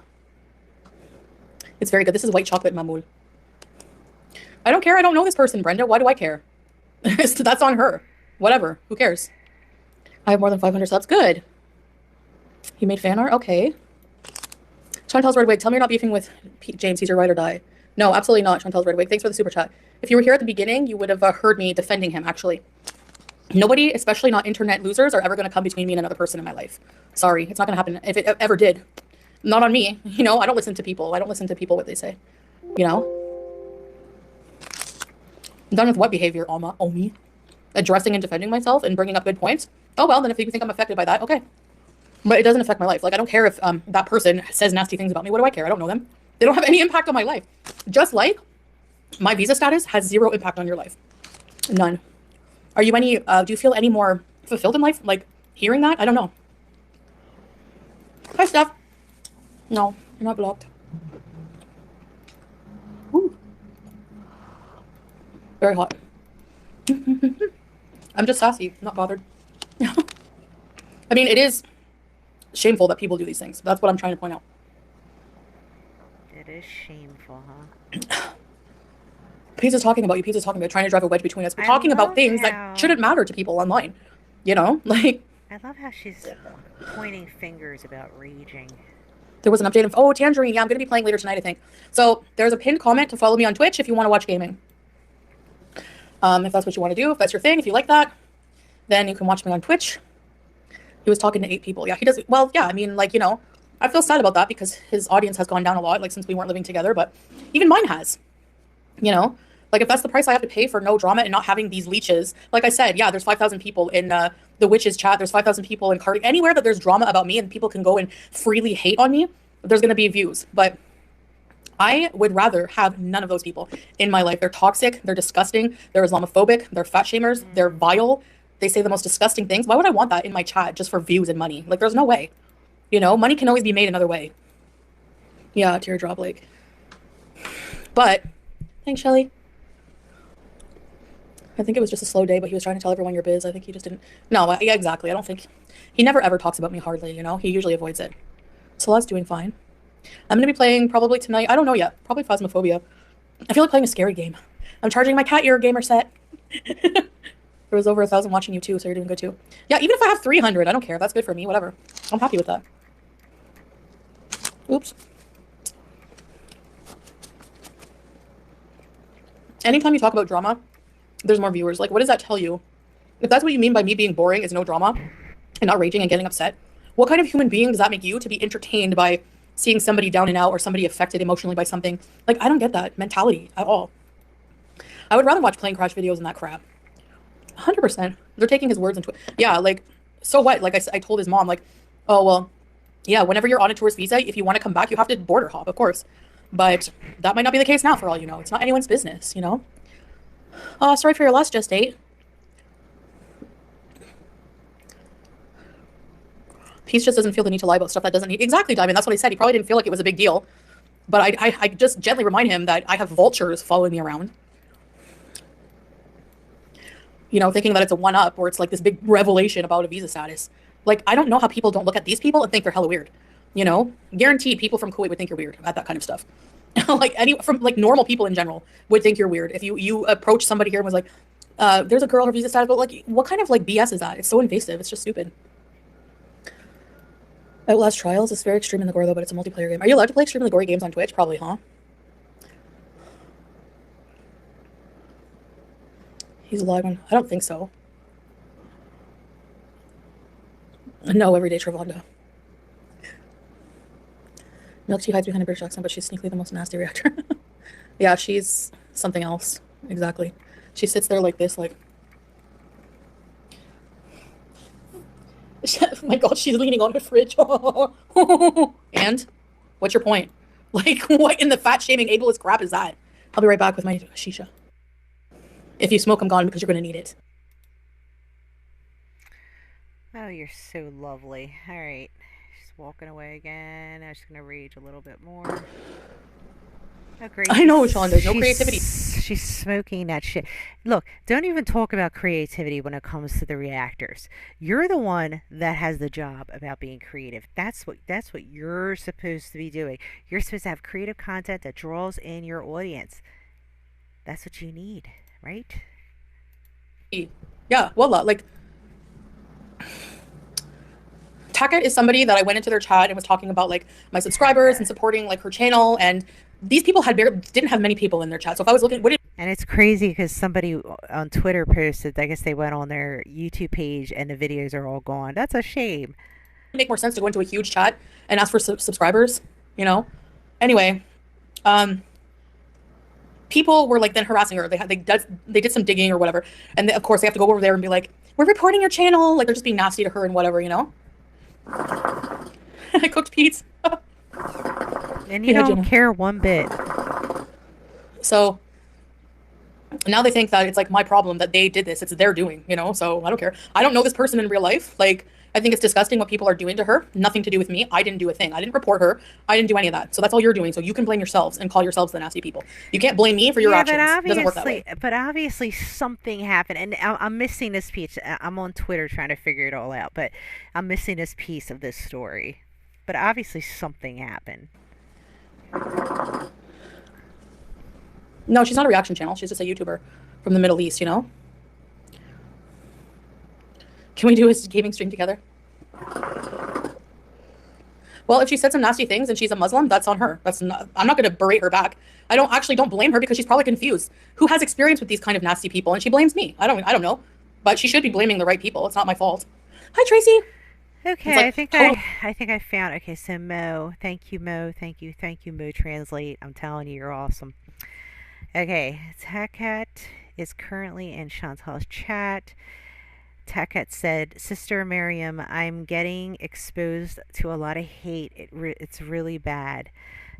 It's very good. This is white chocolate mamoul. I don't care. I don't know this person, Brenda. Why do I care? That's on her. Whatever. Who cares? I have more than 500 subs. Good. You made fan art? Okay. Chantal's Red Wig. Tell me you're not beefing with James. He's your ride or die. No, absolutely not. Chantal's Red Wig. Thanks for the super chat. If you were here at the beginning, you would have heard me defending him, actually. Nobody, especially not internet losers, are ever going to come between me and another person in my life. Sorry. It's not going to happen. If it ever did. Not on me. You know, I don't listen to people. I don't listen to people what they say. You know? I'm done with what behavior, Alma? Omi? Addressing and defending myself and bringing up good points? Oh, well, then if you think I'm affected by that, okay. But it doesn't affect my life. Like, I don't care if that person says nasty things about me. What do I care? I don't know them. They don't have any impact on my life. Just like my visa status has 0 impact on your life. None. Are you any, do you feel any more fulfilled in life? Like, hearing that? I don't know. Hi, Steph. No, you're not blocked. Ooh. Very hot. I'm just sassy, not bothered. I mean, it is shameful that people do these things. That's what I'm trying to point out. It is shameful, huh? Pizza's talking about you. Pizza's talking about trying to drive a wedge between us. We're I talking about love things how- that shouldn't matter to people online. You know, like I love how she's pointing fingers about raging. there was an update of, oh, Tangerine. Yeah, I'm going to be playing later tonight, I think. So there's a pinned comment to follow me on Twitch if you want to watch gaming. If that's what you want to do, if that's your thing, if you like that, then you can watch me on Twitch. He was talking to 8 people. Yeah, he does. Well, yeah, I mean, like, you know, I feel sad about that because his audience has gone down a lot, like, since we weren't living together, but even mine has, you know. Like, if that's the price I have to pay for no drama and not having these leeches, like I said, yeah, there's 5,000 people in the witches chat. There's 5,000 people in Cardi. Anywhere that there's drama about me and people can go and freely hate on me, there's going to be views. But I would rather have none of those people in my life. They're toxic. They're disgusting. They're Islamophobic. They're fat shamers. They're vile. They say the most disgusting things. Why would I want that in my chat just for views and money? Like, there's no way. You know, money can always be made another way. Yeah, teardrop, like. But, thanks, Shelly. I think it was just a slow day, but he was trying to tell everyone your biz. I think he just didn't. No, yeah, exactly. I don't think. He never ever talks about me hardly, you know? He usually avoids it. Salah's doing fine. I'm going to be playing probably tonight. I don't know yet. Probably Phasmophobia. I feel like playing a scary game. I'm charging my cat ear gamer set. There was over 1,000 watching you too, so you're doing good too. Yeah, even if I have 300, I don't care. That's good for me. Whatever. I'm happy with that. Oops. Anytime you talk about drama, there's more viewers. Like, what does that tell you? If that's what you mean by me being boring is no drama and not raging and getting upset, what kind of human being does that make you to be entertained by seeing somebody down and out or somebody affected emotionally by something? Like, I don't get that mentality at all. I would rather watch plane crash videos and that crap. 100%. They're taking his words into it. Yeah, like, so what? Like, I told his mom, like, oh, well, yeah, whenever you're on a tourist visa, if you want to come back, you have to border hop, of course. But that might not be the case now, for all you know. It's not anyone's business, you know? Oh, sorry for your loss, Just 8. Peace just doesn't feel the need to lie about stuff that doesn't need. Exactly, Diamond. That's what I said. He probably didn't feel like it was a big deal. But I just gently remind him that I have vultures following me around. You know, thinking that it's a one-up or it's like this big revelation about a visa status. Like, I don't know how people don't look at these people and think they're hella weird. You know? Guaranteed people from Kuwait would think you're weird at that kind of stuff. Like, from like normal people in general would think you're weird. If you approach somebody here and was like, there's a girl, her visa status, but like, what kind of like BS is that? It's so invasive. It's just stupid. Outlast Trials is very extremely gory though, but it's a multiplayer game. Are you allowed to play extremely gory games on Twitch? Probably, huh? He's a live one. I don't think so. No, everyday Travando. Milk Tea hides behind a British accent, but she's sneakily the most nasty reactor. Yeah, she's something else. Exactly. She sits there like this, like... Oh my god, she's leaning on the fridge. And? What's your point? Like, what in the fat-shaming ableist crap is that? I'll be right back with my shisha. If you smoke, I'm gone because you're going to need it. Oh, you're so lovely. All right. She's walking away again. I'm just going to rage a little bit more. Oh, great. I know, Sean. There's no creativity. She's smoking that shit. Look, don't even talk about creativity when it comes to the reactors. You're the one that has the job about being creative. That's what you're supposed to be doing. You're supposed to have creative content that draws in your audience. That's what you need, right? Yeah, voila. Like, Taka is somebody that I went into their chat and was talking about like my subscribers and supporting like her channel, and these people didn't have many people in their chat. So if I was looking, and it's crazy because somebody on Twitter posted, I guess they went on their YouTube page and the videos are all gone. That's a shame. It make more sense to go into a huge chat and ask for subscribers, you know? Anyway, people were like then harassing her. They did some digging or whatever, and of course they have to go over there and be like, "We're reporting your channel." Like, they're just being nasty to her and whatever, you know. I cooked Pete's. And you don't care one bit. So now they think that it's like my problem that they did this. It's their doing, you know. So I don't care. I don't know this person in real life. Like, I think it's disgusting what people are doing to her. Nothing to do with me. I didn't do a thing. I didn't report her. I didn't do any of that. So that's all you're doing. So you can blame yourselves and call yourselves the nasty people. You can't blame me for your actions. It doesn't work that way. But obviously something happened. And I'm missing this piece. I'm on Twitter trying to figure it all out. But I'm missing this piece of this story. But obviously something happened. No, she's not a reaction channel. She's just a YouTuber from the Middle East, you know? Can we do a gaming stream together? Well, if she said some nasty things and she's a Muslim, that's on her. I'm not going to berate her back. I don't blame her because she's probably confused. Who has experience with these kind of nasty people? And she blames me. I don't know. But she should be blaming the right people. It's not my fault. Hi, Tracy. Okay, like, I think I found. Okay, so Mo, thank you, Mo, thank you, Mo. Translate. I'm telling you, you're awesome. Okay, Takat is currently in Chantal's chat. Takat said, Sister Miriam, I'm getting exposed to a lot of hate. It's really bad.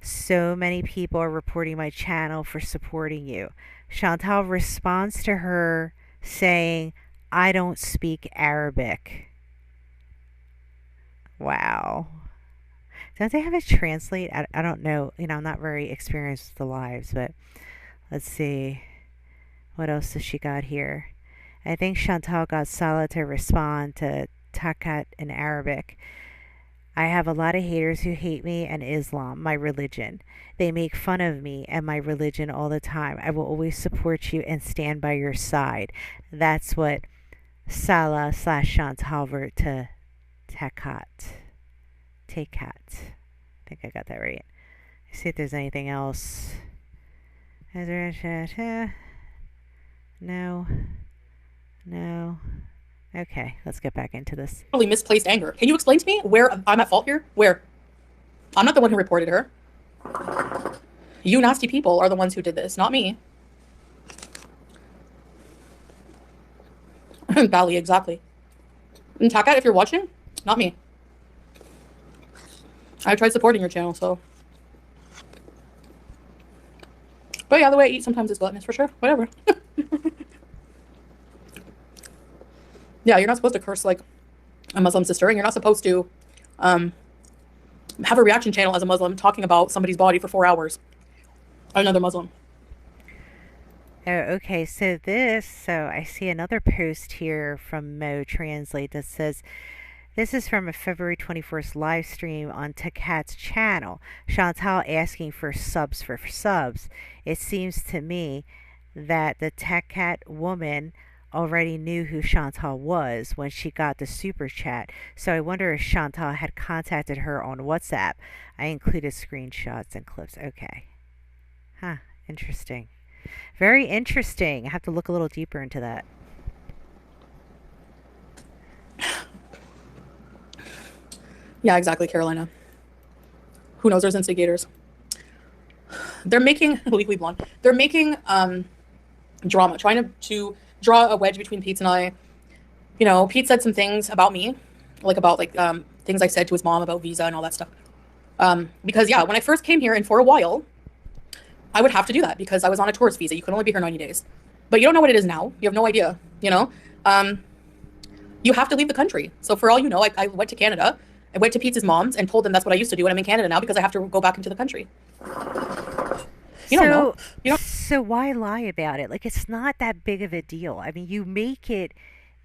So many people are reporting my channel for supporting you. Chantal responds to her saying, I don't speak Arabic. Wow. Don't they have it translate? I don't know. I'm not very experienced with the lives, but let's see. What else does she got here? I think Chantal got Salah to respond to Takat in Arabic. I have a lot of haters who hate me and Islam, my religion. They make fun of me and my religion all the time. I will always support you and stand by your side. That's what Salah slash Chantal wrote to Takat. Takat. I think I got that right. Let's see if there's anything else. No. No. Okay, let's get back into this. Totally misplaced anger. Can you explain to me where I'm at fault here? Where? I'm not the one who reported her. You nasty people are the ones who did this, not me. Bally, exactly. And Takat, if you're watching, not me. I tried supporting your channel, so. But yeah, the way I eat sometimes is gluttonous for sure. Whatever. Yeah, you're not supposed to curse like a Muslim sister, and you're not supposed to have a reaction channel as a Muslim talking about somebody's body for 4 hours. Another Muslim. Oh, okay. So I see another post here from Mo Translate that says, this is from a February 21st live stream on Takat's channel. Chantal asking for subs for subs. It seems to me that the Takat woman already knew who Chantal was when she got the super chat. So I wonder if Chantal had contacted her on WhatsApp. I included screenshots and clips. Okay. Huh. Interesting. Very interesting. I have to look a little deeper into that. Yeah, exactly, Carolina. Who knows? There's instigators. They're making Legally Blonde. They're making drama, trying to draw a wedge between Pete and I. You know, Pete said some things about me, about things I said to his mom about visa and all that stuff. Because yeah, when I first came here and for a while, I would have to do that because I was on a tourist visa. You could only be here 90 days. But you don't know what it is now. You have no idea, you know? You have to leave the country. So for all you know, I went to Canada. I went to Pete's mom's and told them that's what I used to do, and I'm in Canada now because I have to go back into the country. You don't know. So why lie about it? Like, it's not that big of a deal. I mean, you make it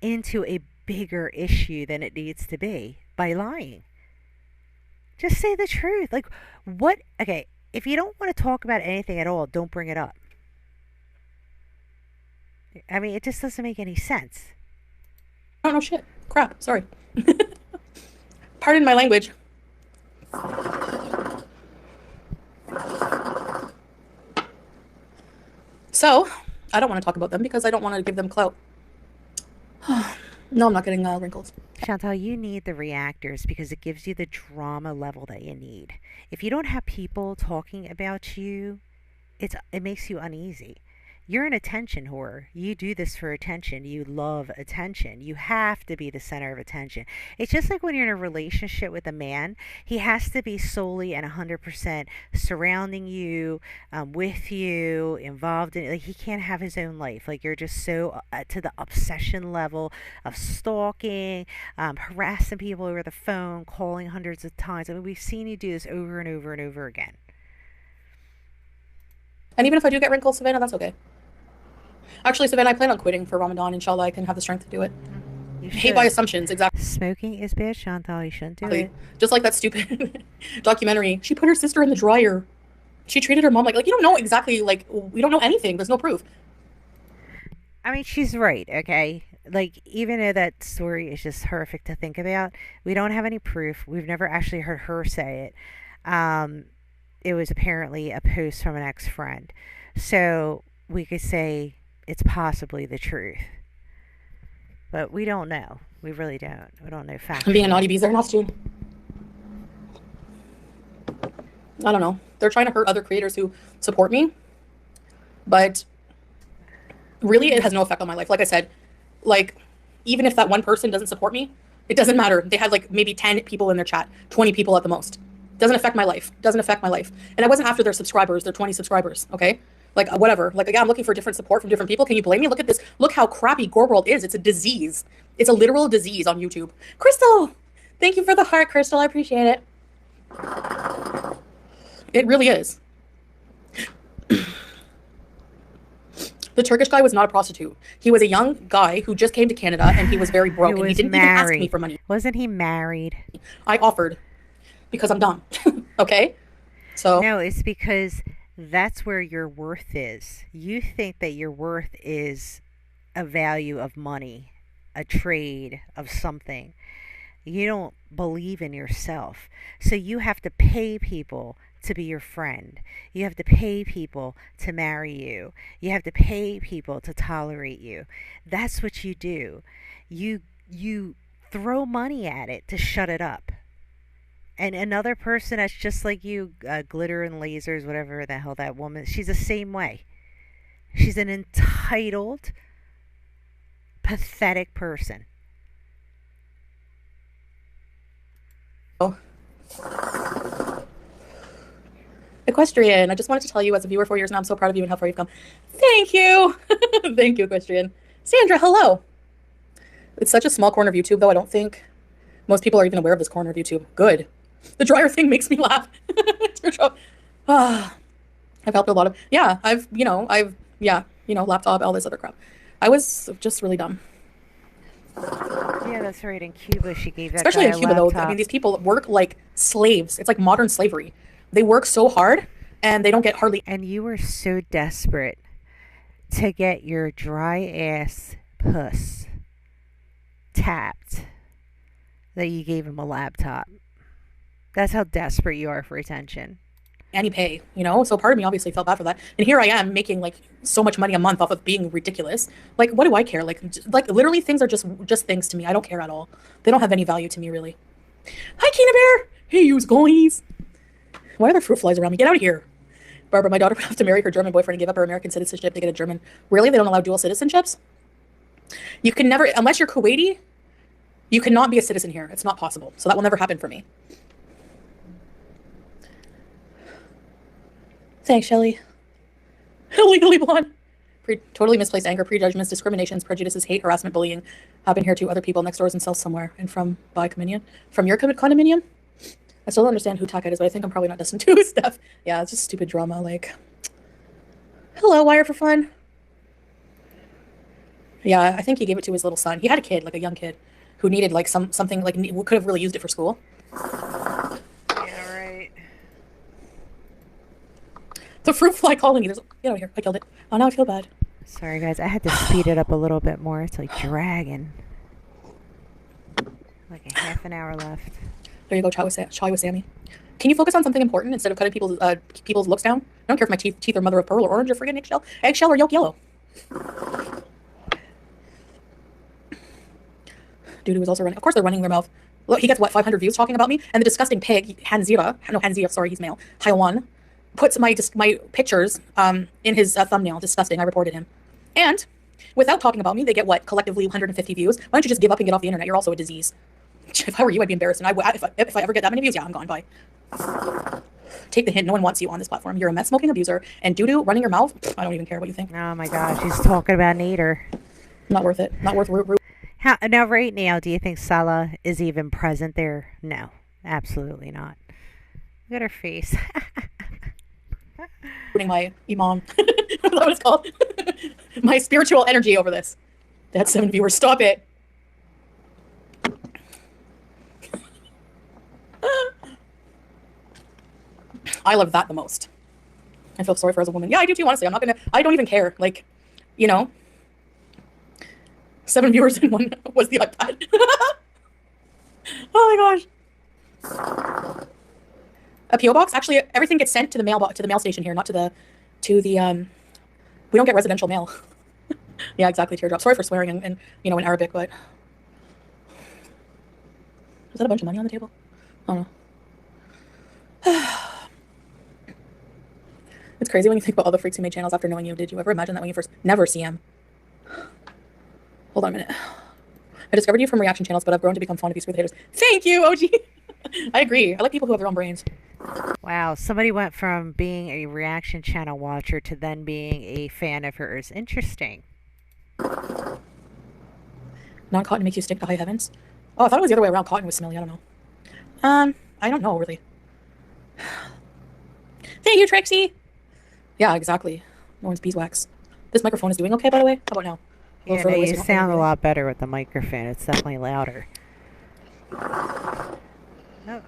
into a bigger issue than it needs to be by lying. Just say the truth. Like, what? Okay, if you don't want to talk about anything at all, don't bring it up. I mean, it just doesn't make any sense. I don't know shit. Crap. Sorry. Pardon my language. So, I don't want to talk about them because I don't want to give them clout. No, I'm not getting wrinkles. Chantal, you need the reactors because it gives you the drama level that you need. If you don't have people talking about you, it makes you uneasy. You're an attention whore. You do this for attention. You love attention. You have to be the center of attention. It's just like when you're in a relationship with a man, he has to be solely and 100% surrounding you, with you, involved in it. Like, he can't have his own life. Like, you're just so to the obsession level of stalking, harassing people over the phone, calling hundreds of times. I mean, we've seen you do this over and over and over again. And even if I do get wrinkles, Savannah, that's okay. Actually, Savannah, I plan on quitting for Ramadan. Inshallah, I can have the strength to do it. Hate by assumptions, exactly. Smoking is bad, Chantal. You shouldn't do it. Just like that stupid documentary. She put her sister in the dryer. She treated her mom like you don't know exactly, we don't know anything. There's no proof. I mean, she's right, okay? Like, even though that story is just horrific to think about, we don't have any proof. We've never actually heard her say it. It was apparently a post from an ex-friend. So we could say it's possibly the truth. But we don't know. We really don't. We don't know facts. I'm being a naughty bees there, not soon. I don't know. They're trying to hurt other creators who support me. But really, it has no effect on my life. Like I said, like even if that one person doesn't support me, it doesn't matter. They had like maybe 10 people in their chat, 20 people at the most. Doesn't affect my life. Doesn't affect my life. And I wasn't after their subscribers, their 20 subscribers, okay? Like whatever. Like again, I'm looking for different support from different people. Can you blame me? Look at this. Look how crappy Gore World is. It's a disease. It's a literal disease on YouTube. Crystal, thank you for the heart, Crystal. I appreciate it. It really is. The Turkish guy was not a prostitute. He was a young guy who just came to Canada and he was very broke and he didn't even ask me for money. Wasn't he married? I offered because I'm dumb. Okay? So no, it's because that's where your worth is. You think that your worth is a value of money, a trade of something. You don't believe in yourself. So you have to pay people to be your friend. You have to pay people to marry you. You have to pay people to tolerate you. That's what you do. You throw money at it to shut it up. And another person that's just like you, glitter and lasers, whatever the hell that woman, she's the same way. She's an entitled, pathetic person. Equestrian, I just wanted to tell you as a viewer 4 years now, I'm so proud of you and how far you've come. Thank you. Thank you, Equestrian. Sandra, hello. It's such a small corner of YouTube, though. I don't think most people are even aware of this corner of YouTube. Good. The dryer thing makes me laugh. I've helped a lot of, laptop, all this other crap. I was just really dumb. Yeah, that's right. In Cuba, she gave that especially guy in Cuba, though. I mean, these people work like slaves. It's like modern slavery. They work so hard, and they don't get hardly. And you were so desperate to get your dry ass puss tapped that you gave him a laptop. That's how desperate you are for attention. Any pay, so part of me obviously felt bad for that. And here I am making like so much money a month off of being ridiculous. Like, what do I care? Like literally things are just things to me. I don't care at all. They don't have any value to me, really. Hi, Kina Bear. Hey, you guys. Why are there fruit flies around me? Get out of here. Barbara, my daughter would have to marry her German boyfriend and give up her American citizenship to get a German. Really? They don't allow dual citizenships? You can never, unless you're Kuwaiti, you cannot be a citizen here. It's not possible. So that will never happen for me. Thanks, Shelly. Legally blonde. Totally misplaced anger, prejudgments, discriminations, prejudices, hate, harassment, bullying happen here to other people next doors and cells somewhere. And from condominium? From your condominium? I still don't understand who Takat is, but I think I'm probably not destined to stuff. Yeah, it's just stupid drama. Like, hello, Wire for Fun. Yeah, I think he gave it to his little son. He had a kid, like a young kid, who needed like something like could have really used it for school. Yeah, right. The fruit fly colony. Get out of here. I killed it. Oh, now I feel bad. Sorry, guys. I had to speed it up a little bit more. It's like dragging. Like a half an hour left. There you go, chai with Sammy. Can you focus on something important instead of cutting people's looks down? I don't care if my teeth are mother of pearl or orange or friggin' eggshell or yolk yellow. Dude was also running. Of course they're running their mouth. Look, he gets what, 500 views talking about me? And the disgusting pig, Hanzira, sorry, he's male, Haiwan, puts my pictures in his thumbnail. Disgusting. I reported him. And without talking about me, they get what, collectively 150 views. Why don't you just give up and get off the internet? You're also a disease. If I were you, I'd be embarrassed. And if I ever get that many views, yeah, I'm gone. Bye. Take the hint. No one wants you on this platform. You're a meth smoking abuser. And doo-doo running your mouth. I don't even care what you think. Oh my gosh, he's talking about Nader. Not worth it. Not worth root. Now, right now, do you think Salah is even present there? No, absolutely not. Look at her face. Putting my imam. That's what it's called. My spiritual energy over this. That's 7 viewers. Stop it. I love that the most. I feel sorry for her as a woman. Yeah, I do too, honestly. I don't even care. Like, 7 viewers in one was the iPad. Oh my gosh. A PO box? Actually, everything gets sent to the mail station here, not to the we don't get residential mail. Yeah, exactly, teardrop. Sorry for swearing in in Arabic, but was that a bunch of money on the table? I don't know. It's crazy when you think about all the freaks who made channels after knowing you. Did you ever imagine that when you first never see him? Hold on a minute. I discovered you from reaction channels, but I've grown to become fond of you with haters. Thank you, OG. I agree. I like people who have their own brains. Wow, somebody went from being a reaction channel watcher to then being a fan of hers. Interesting. Non-cotton makes you stink to high heavens. Oh, I thought it was the other way around. Cotton was smelly. I don't know. I don't know really. Thank you, Trixie. Yeah, exactly. No one's beeswax. This microphone is doing okay, by the way. How about now? Yeah, no, you sound a lot better with the microphone. It's definitely louder. Oh,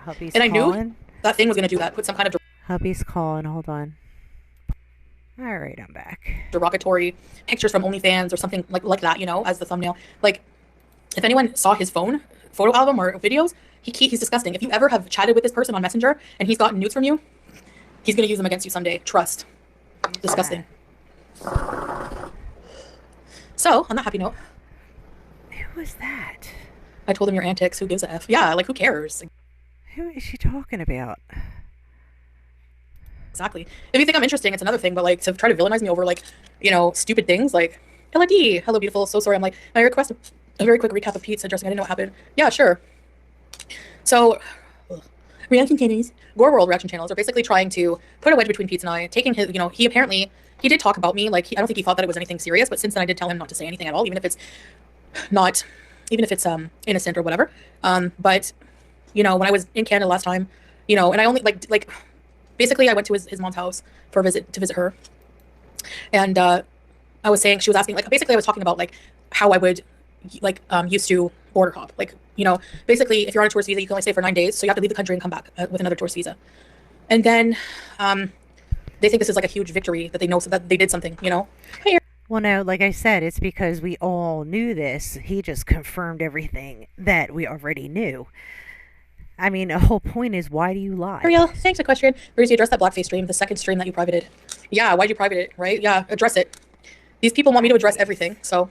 hubby's and I calling. knew that thing was going to do that. Put some kind of Hubby's calling. Hold on. All right, I'm back. derogatory pictures from OnlyFans or something like that, you know, as the thumbnail. Like, if anyone saw his phone photo album or videos, he's disgusting. If you ever have chatted with this person on Messenger and he's gotten nudes from you, he's going to use them against you someday. Trust. Disgusting. So, on that happy note. Who was that? I told him your antics. Who gives a F? Yeah, like, who cares? Who is she talking about? Exactly. If you think I'm interesting, it's another thing, but, like, to try to villainize me over, like, you know, stupid things, like, LID, hello, beautiful, so sorry. I'm like, I request a very quick recap of Pete's addressing. I didn't know what happened. Yeah, sure. So, reaction channels, Gore World reaction channels are basically trying to put a wedge between Pete and I, taking his, you know, he did talk about me, like, I don't think he thought that it was anything serious, but since then I did tell him not to say anything at all, even if it's innocent or whatever. But, you know, when I was in Canada last time, you know, and I only, like, basically I went to his mom's house for a visit, to visit her. And, I was saying, she was asking, like, basically I was talking about, like, how I would, like, used to border hop. Like, you know, basically if you're on a tourist visa, you can only stay for 9 days. So you have to leave the country and come back with another tourist visa. And then, they think this is like a huge victory that they know that they did something, you know? Well, no, like I said, it's because we all knew this. He just confirmed everything that we already knew. I mean, the whole point is, why do you lie? Ariel, thanks, equestrian. Bruce, you addressed that blackface stream, the second stream that you privated. Yeah, why'd you private it, right? Yeah, address it. These people want me to address everything, so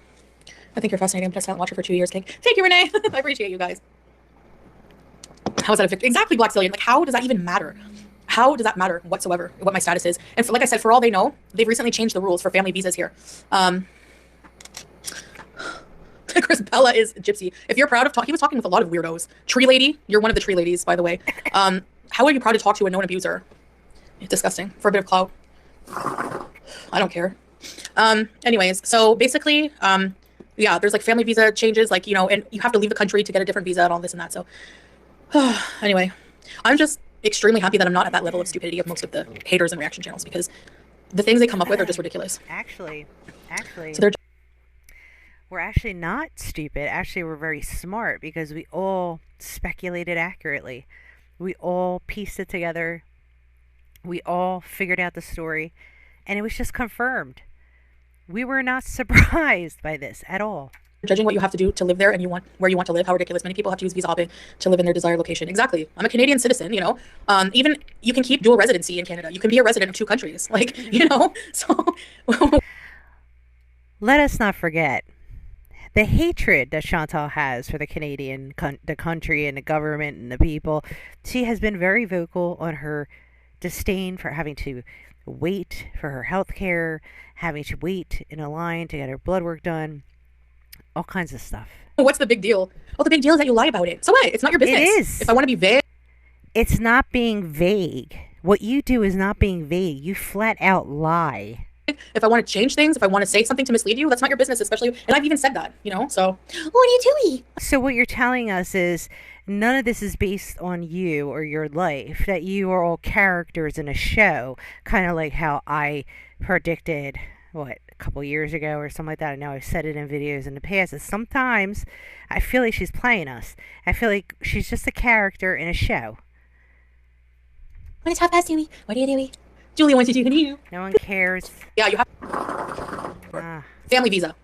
I think you're fascinating. I'm just a silent watcher for 2 years, King. Thank you, Renee. I appreciate you guys. How is that a victory? Exactly, Black Zillion. Like, how does that even matter? How does that matter whatsoever, what my status is? And like I said, for all they know, they've recently changed the rules for family visas here. Chris Bella is gypsy. If you're proud of he was talking with a lot of weirdos. Tree lady, you're one of the tree ladies, by the way. How are you proud to talk to a known abuser? Disgusting. For a bit of clout. I don't care. Anyways, so basically, yeah, there's like family visa changes, like, you know, and you have to leave the country to get a different visa and all this and that. So anyway, I'm just extremely happy that I'm not at that level of stupidity of most of the haters and reaction channels, because the things they come up with are just ridiculous. Actually, so we're actually not stupid. Actually, we're very smart, because we all speculated accurately. We all pieced it together. We all figured out the story, and it was just confirmed. We were not surprised by this at all. Judging what you have to do to live there and where you want to live, how ridiculous. Many people have to use visa hopping to live in their desired location. Exactly. I'm a Canadian citizen, you know. Even you can keep dual residency in Canada. You can be a resident of 2 countries. Like, you know, so. Let us not forget the hatred that Chantal has for the Canadian, the country and the government and the people. She has been very vocal on her disdain for having to wait for her health care, having to wait in a line to get her blood work done. All kinds of stuff. What's the big deal? Oh, the big deal is that you lie about it. So what? It's not your business. It is. If I want to be vague. It's not being vague. What you do is not being vague. You flat out lie. If I want to change things, if I want to say something to mislead you, that's not your business, especially. And I've even said that, you know, so. What are you doing? So what you're telling us is none of this is based on you or your life, that you are all characters in a show, kind of like how I predicted, a couple years ago or something like that. I know I've said it in videos in the past, is sometimes I feel like she's playing us. I feel like she's just a character in a show. What is half past, Dewey? What are you doing? Julie wants you to do. No one cares. Yeah, you have family visa.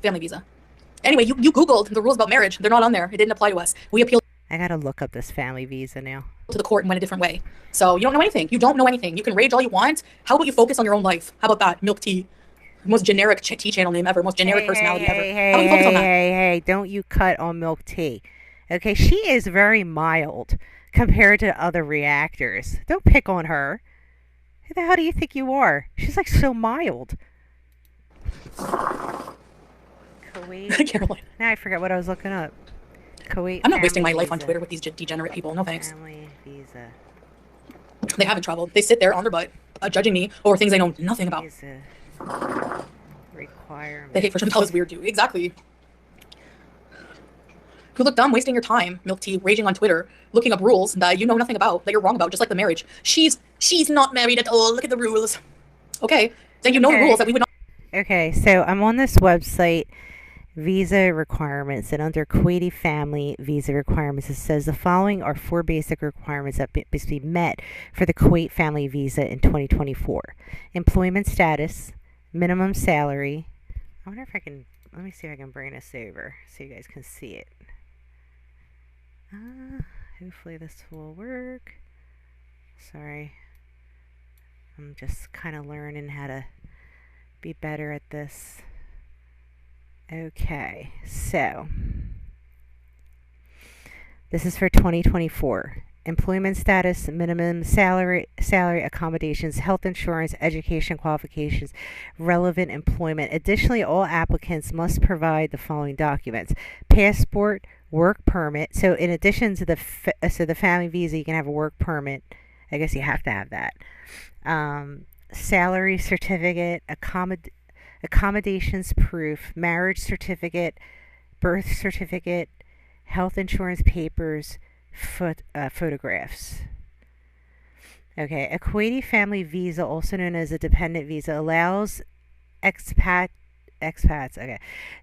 Anyway, you Googled the rules about marriage. They're not on there. It didn't apply to us. We appealed. I gotta look up this family visa now. To the court and went a different way. So you don't know anything. You don't know anything. You can rage all you want. How about you focus on your own life? How about that? Milk tea. Most generic tea channel name ever. Most generic personality ever. How about you focus on that? Hey, don't you cut on milk tea. Okay, she is very mild compared to other reactors. Don't pick on her. Who the hell do you think you are? She's like so mild. Kuwait. Caroline. Now I forgot what I was looking up. Kuwait I'm not wasting family my life on visa. Twitter with these degenerate people. No thanks. Family visa. They haven't traveled. They sit there on their butt, judging me over things they know nothing about. Visa They hate requirements. for Chantal is weird too. Exactly. You look dumb wasting your time, milk tea, raging on Twitter, looking up rules that you know nothing about, that you're wrong about, just like the marriage. She's not married at all. Look at the rules. Okay, then you know the rules that we would not. Okay, so I'm on this website, visa requirements, and under Kuwaiti family visa requirements, it says the following are four basic requirements that must be met for the Kuwait family visa in 2024: employment status, minimum salary. I wonder if I can. Let me see if I can bring this over so you guys can see it. Hopefully this will work. Sorry, I'm just kind of learning how to be better at this. Okay, so this is for 2024. Employment status, minimum salary, accommodations, health insurance, education qualifications, relevant employment. Additionally, all applicants must provide the following documents: passport, work permit. So, in addition to the family visa, you can have a work permit. I guess you have to have that. Salary certificate, accommodations proof, marriage certificate, birth certificate, health insurance papers, photographs. Okay, a Kuwaiti family visa, also known as a dependent visa, allows expats, okay,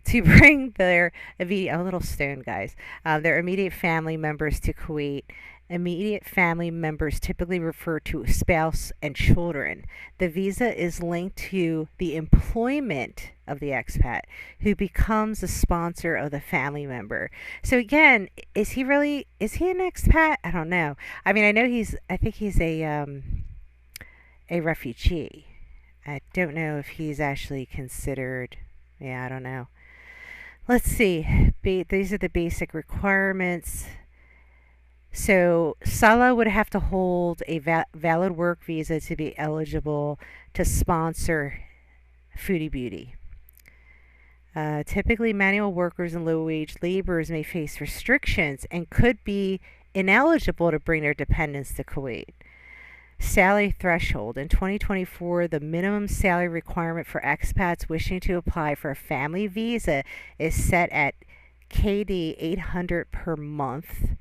to bring their immediate, a little stone guys, their immediate family members to Kuwait. Immediate family members typically refer to spouse and children. The visa is linked to the employment of the expat, who becomes a sponsor of the family member. So again, is he an expat? I don't know. I mean, I think he's a refugee. I don't know if he's actually considered. Yeah, I don't know. Let's see. These are the basic requirements. So Salah would have to hold a valid work visa to be eligible to sponsor Foodie Beauty. Typically, manual workers and low-wage laborers may face restrictions and could be ineligible to bring their dependents to Kuwait. Salary threshold. In 2024, the minimum salary requirement for expats wishing to apply for a family visa is set at KD 800 per month.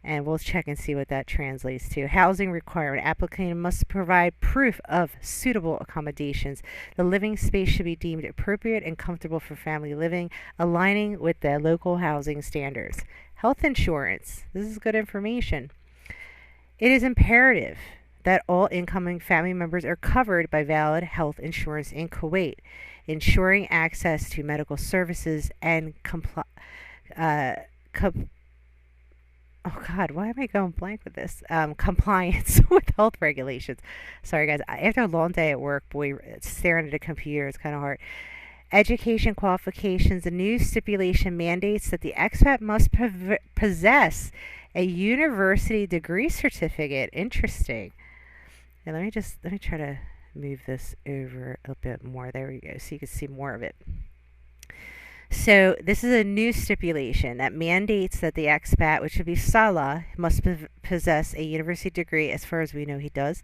And we'll check and see what that translates to. Housing requirement. Applicant must provide proof of suitable accommodations. The living space should be deemed appropriate and comfortable for family living, aligning with the local housing standards. Health insurance. This is good information. It is imperative that all incoming family members are covered by valid health insurance in Kuwait, ensuring access to medical services and oh God, why am I going blank with this? Compliance with health regulations. Sorry, guys. After a long day at work, boy, staring at a computer is kind of hard. Education qualifications. The new stipulation mandates that the expat must possess a university degree certificate. Interesting. Now let me try to move this over a bit more. There we go, so you can see more of it. So this is a new stipulation that mandates that the expat, which would be Salah, must possess a university degree. As far as we know, he does.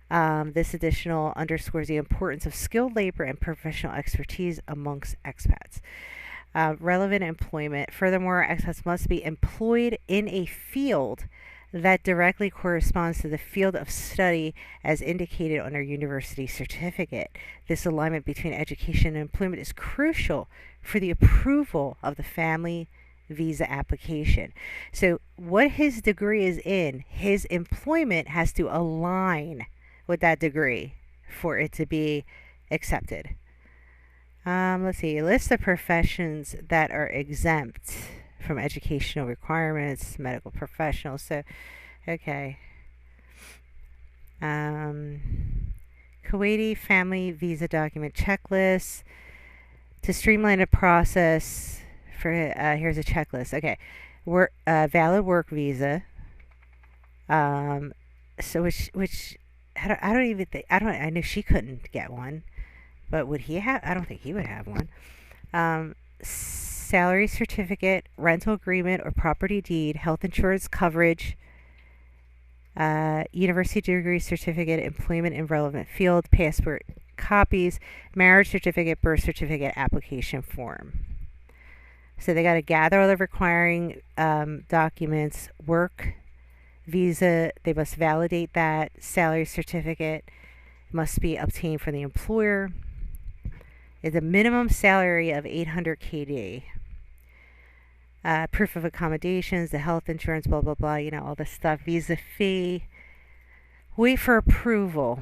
This additional underscores the importance of skilled labor and professional expertise amongst expats. Relevant employment. Furthermore, expats must be employed in a field that directly corresponds to the field of study as indicated on their university certificate. This alignment between education and employment is crucial for the approval of the family visa application. So, what his degree is in, his employment has to align with that degree for it to be accepted. Let's see, list of professions that are exempt from educational requirements, medical professionals. So, okay. Kuwaiti family visa document checklist. To streamline the process, here's a checklist. Okay, valid work visa. So which I don't even think, I know she couldn't get one, but would he have, I don't think he would have one. Salary certificate, rental agreement or property deed, health insurance coverage, university degree certificate, employment in relevant field, passport copies, marriage certificate, birth certificate, application form. So they got to gather all the requiring documents, work visa, they must validate that, salary certificate must be obtained from the employer. It's a minimum salary of 800 KD. Proof of accommodations, the health insurance, blah, blah, blah, all this stuff. Visa fee. Wait for approval.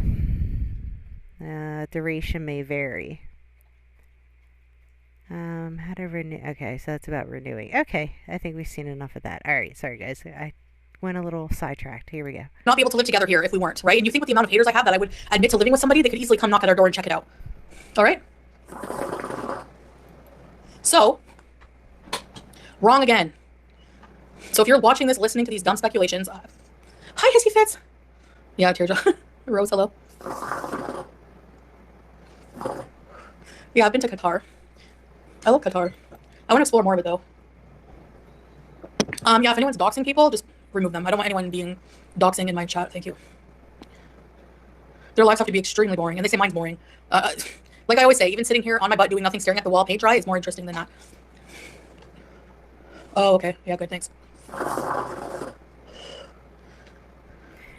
Duration may vary. How to renew. Okay, so that's about renewing. Okay, I think we've seen enough of that. All right, sorry, guys. I went a little sidetracked. Here we go. Not be able to live together here if we weren't, right? And you think with the amount of haters I have that I would admit to living with somebody, they could easily come knock at our door and check it out. All right? So, wrong again. So if you're watching this, listening to these dumb speculations, hi, Hissy Fits. Yeah, teardrop. Rose, hello. Yeah, I've been to Qatar. I love Qatar. I want to explore more of it, though. Yeah, if anyone's doxing people, just remove them. I don't want anyone being doxing in my chat. Thank you. Their lives have to be extremely boring, and they say mine's boring. Like I always say, even sitting here on my butt doing nothing, staring at the wall, paint dry, is more interesting than that. Oh, okay. Yeah, good. Thanks.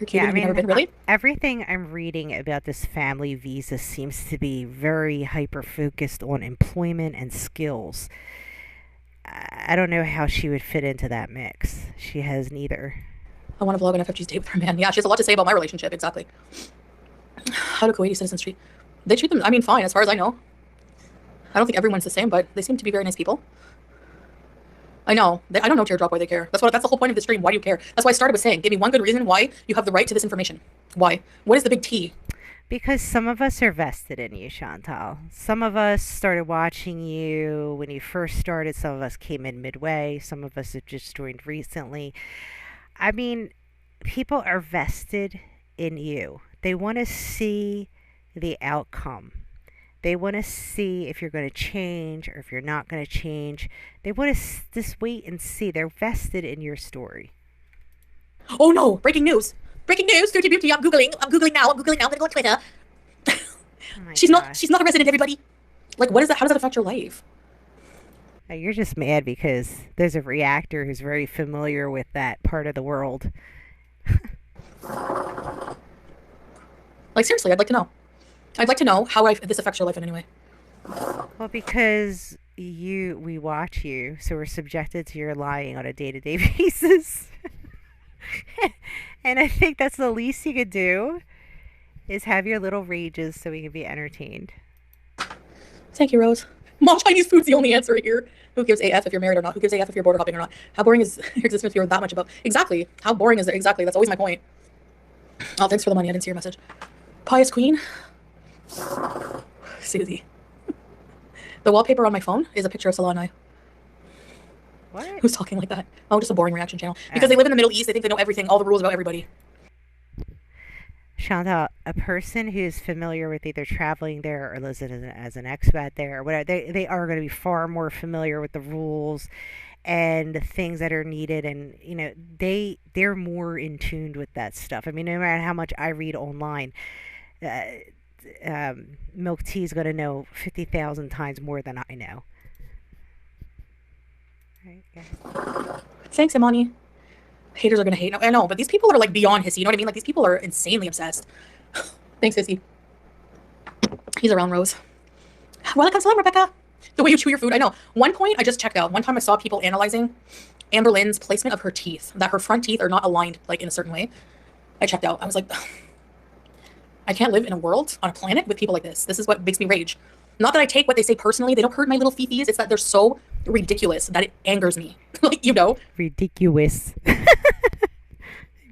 You're Yeah, I You've never mean, been, really? everything I'm reading about this family visa seems to be very hyper focused on employment and skills. I don't know how she would fit into that mix. She has neither. I want to vlog an FFG's date with her man. Yeah, she has a lot to say about my relationship. Exactly. How do Kuwaiti citizens treat? They treat them, I mean, fine, as far as I know. I don't think everyone's the same, but they seem to be very nice people. I know. I don't know, Teardrop, why they care. That's the whole point of the stream. Why do you care? That's why I started with saying, give me one good reason why you have the right to this information. Why? What is the big T? Because some of us are vested in you, Chantal. Some of us started watching you when you first started. Some of us came in midway. Some of us have just joined recently. I mean, people are vested in you. They want to see the outcome. They want to see if you're going to change or if you're not going to change. They want to just wait and see. They're vested in your story. Oh no! Breaking news! Breaking news! Foodie Beauty. I'm googling. I'm googling now. I'm gonna go on Twitter. Oh my She's gosh. not a resident. Everybody. Like, what is that? How does that affect your life? You're just mad because there's a reactor who's very familiar with that part of the world. Like, seriously, I'd like to know. I'd like to know how this affects your life in any way. Well, because we watch you, so we're subjected to your lying on a day-to-day basis. And I think that's the least you could do is have your little rages so we can be entertained. Thank you, Rose. Mom, Chinese food's the only answer here. Who gives AF if you're married or not? Who gives AF if you're border hopping or not? How boring is your existence if you're that much about? Exactly. How boring is it? Exactly. That's always my point. Oh, thanks for the money. I didn't see your message. Pious Queen. Susie. The wallpaper on my phone is a picture of Salah and I. What? Who's talking like that? Oh, just a boring reaction channel. Because they live in the Middle East, they think they know everything, all the rules about everybody. Chantal, a person who's familiar with either traveling there or lives as an expat there or whatever, they are going to be far more familiar with the rules and the things that are needed, and they're more in tune with that stuff. I mean, no matter how much I read online, Milk Tea is going to know 50,000 times more than I know. Right, yeah. Thanks, Imani. Haters are gonna hate. No, I know, but these people are like beyond hissy. You know what I mean? Like, these people are insanely obsessed. Thanks, Hissy. He's around, Rose. Welcome, salam, Rebecca. The way you chew your food, I know. One point I just checked out. One time I saw people analyzing Amber Lynn's placement of her teeth, that her front teeth are not aligned like in a certain way. I checked out. I was like, I can't live in a world on a planet with people like this. This is what makes me rage. Not that I take what they say personally. They don't hurt my little fifis. It's that they're so ridiculous that it angers me. Like, Ridiculous.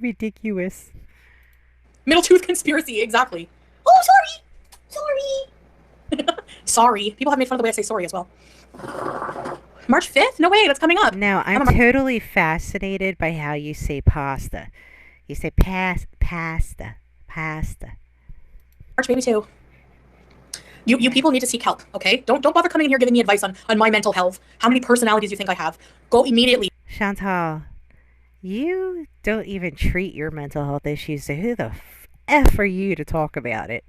Ridiculous. Middle tooth conspiracy, exactly. Oh, sorry. Sorry. People have made fun of the way I say sorry as well. March 5th? No way, that's coming up. No, I'm totally fascinated by how you say pasta. You say pasta. Pasta. March baby too. You Yeah. people need to seek help, okay? Don't bother coming in here giving me advice on my mental health. How many personalities you think I have? Go immediately. Chantal, you don't even treat your mental health issues, so who the F are you to talk about it?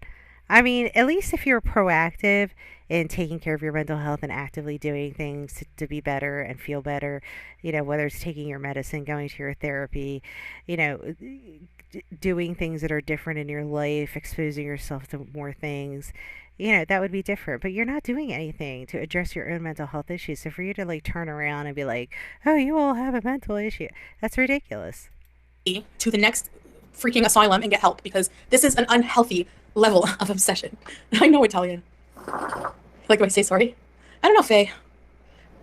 I mean, at least if you're proactive in taking care of your mental health and actively doing things to be better and feel better, whether it's taking your medicine, going to your therapy, you know, doing things that are different in your life, exposing yourself to more things, that would be different. But you're not doing anything to address your own mental health issues. So for you to like turn around and be like, oh, you all have a mental issue, that's ridiculous. To the next freaking asylum and get help because this is an unhealthy level of obsession. I know Italian. Like, do I say sorry? I don't know, Faye.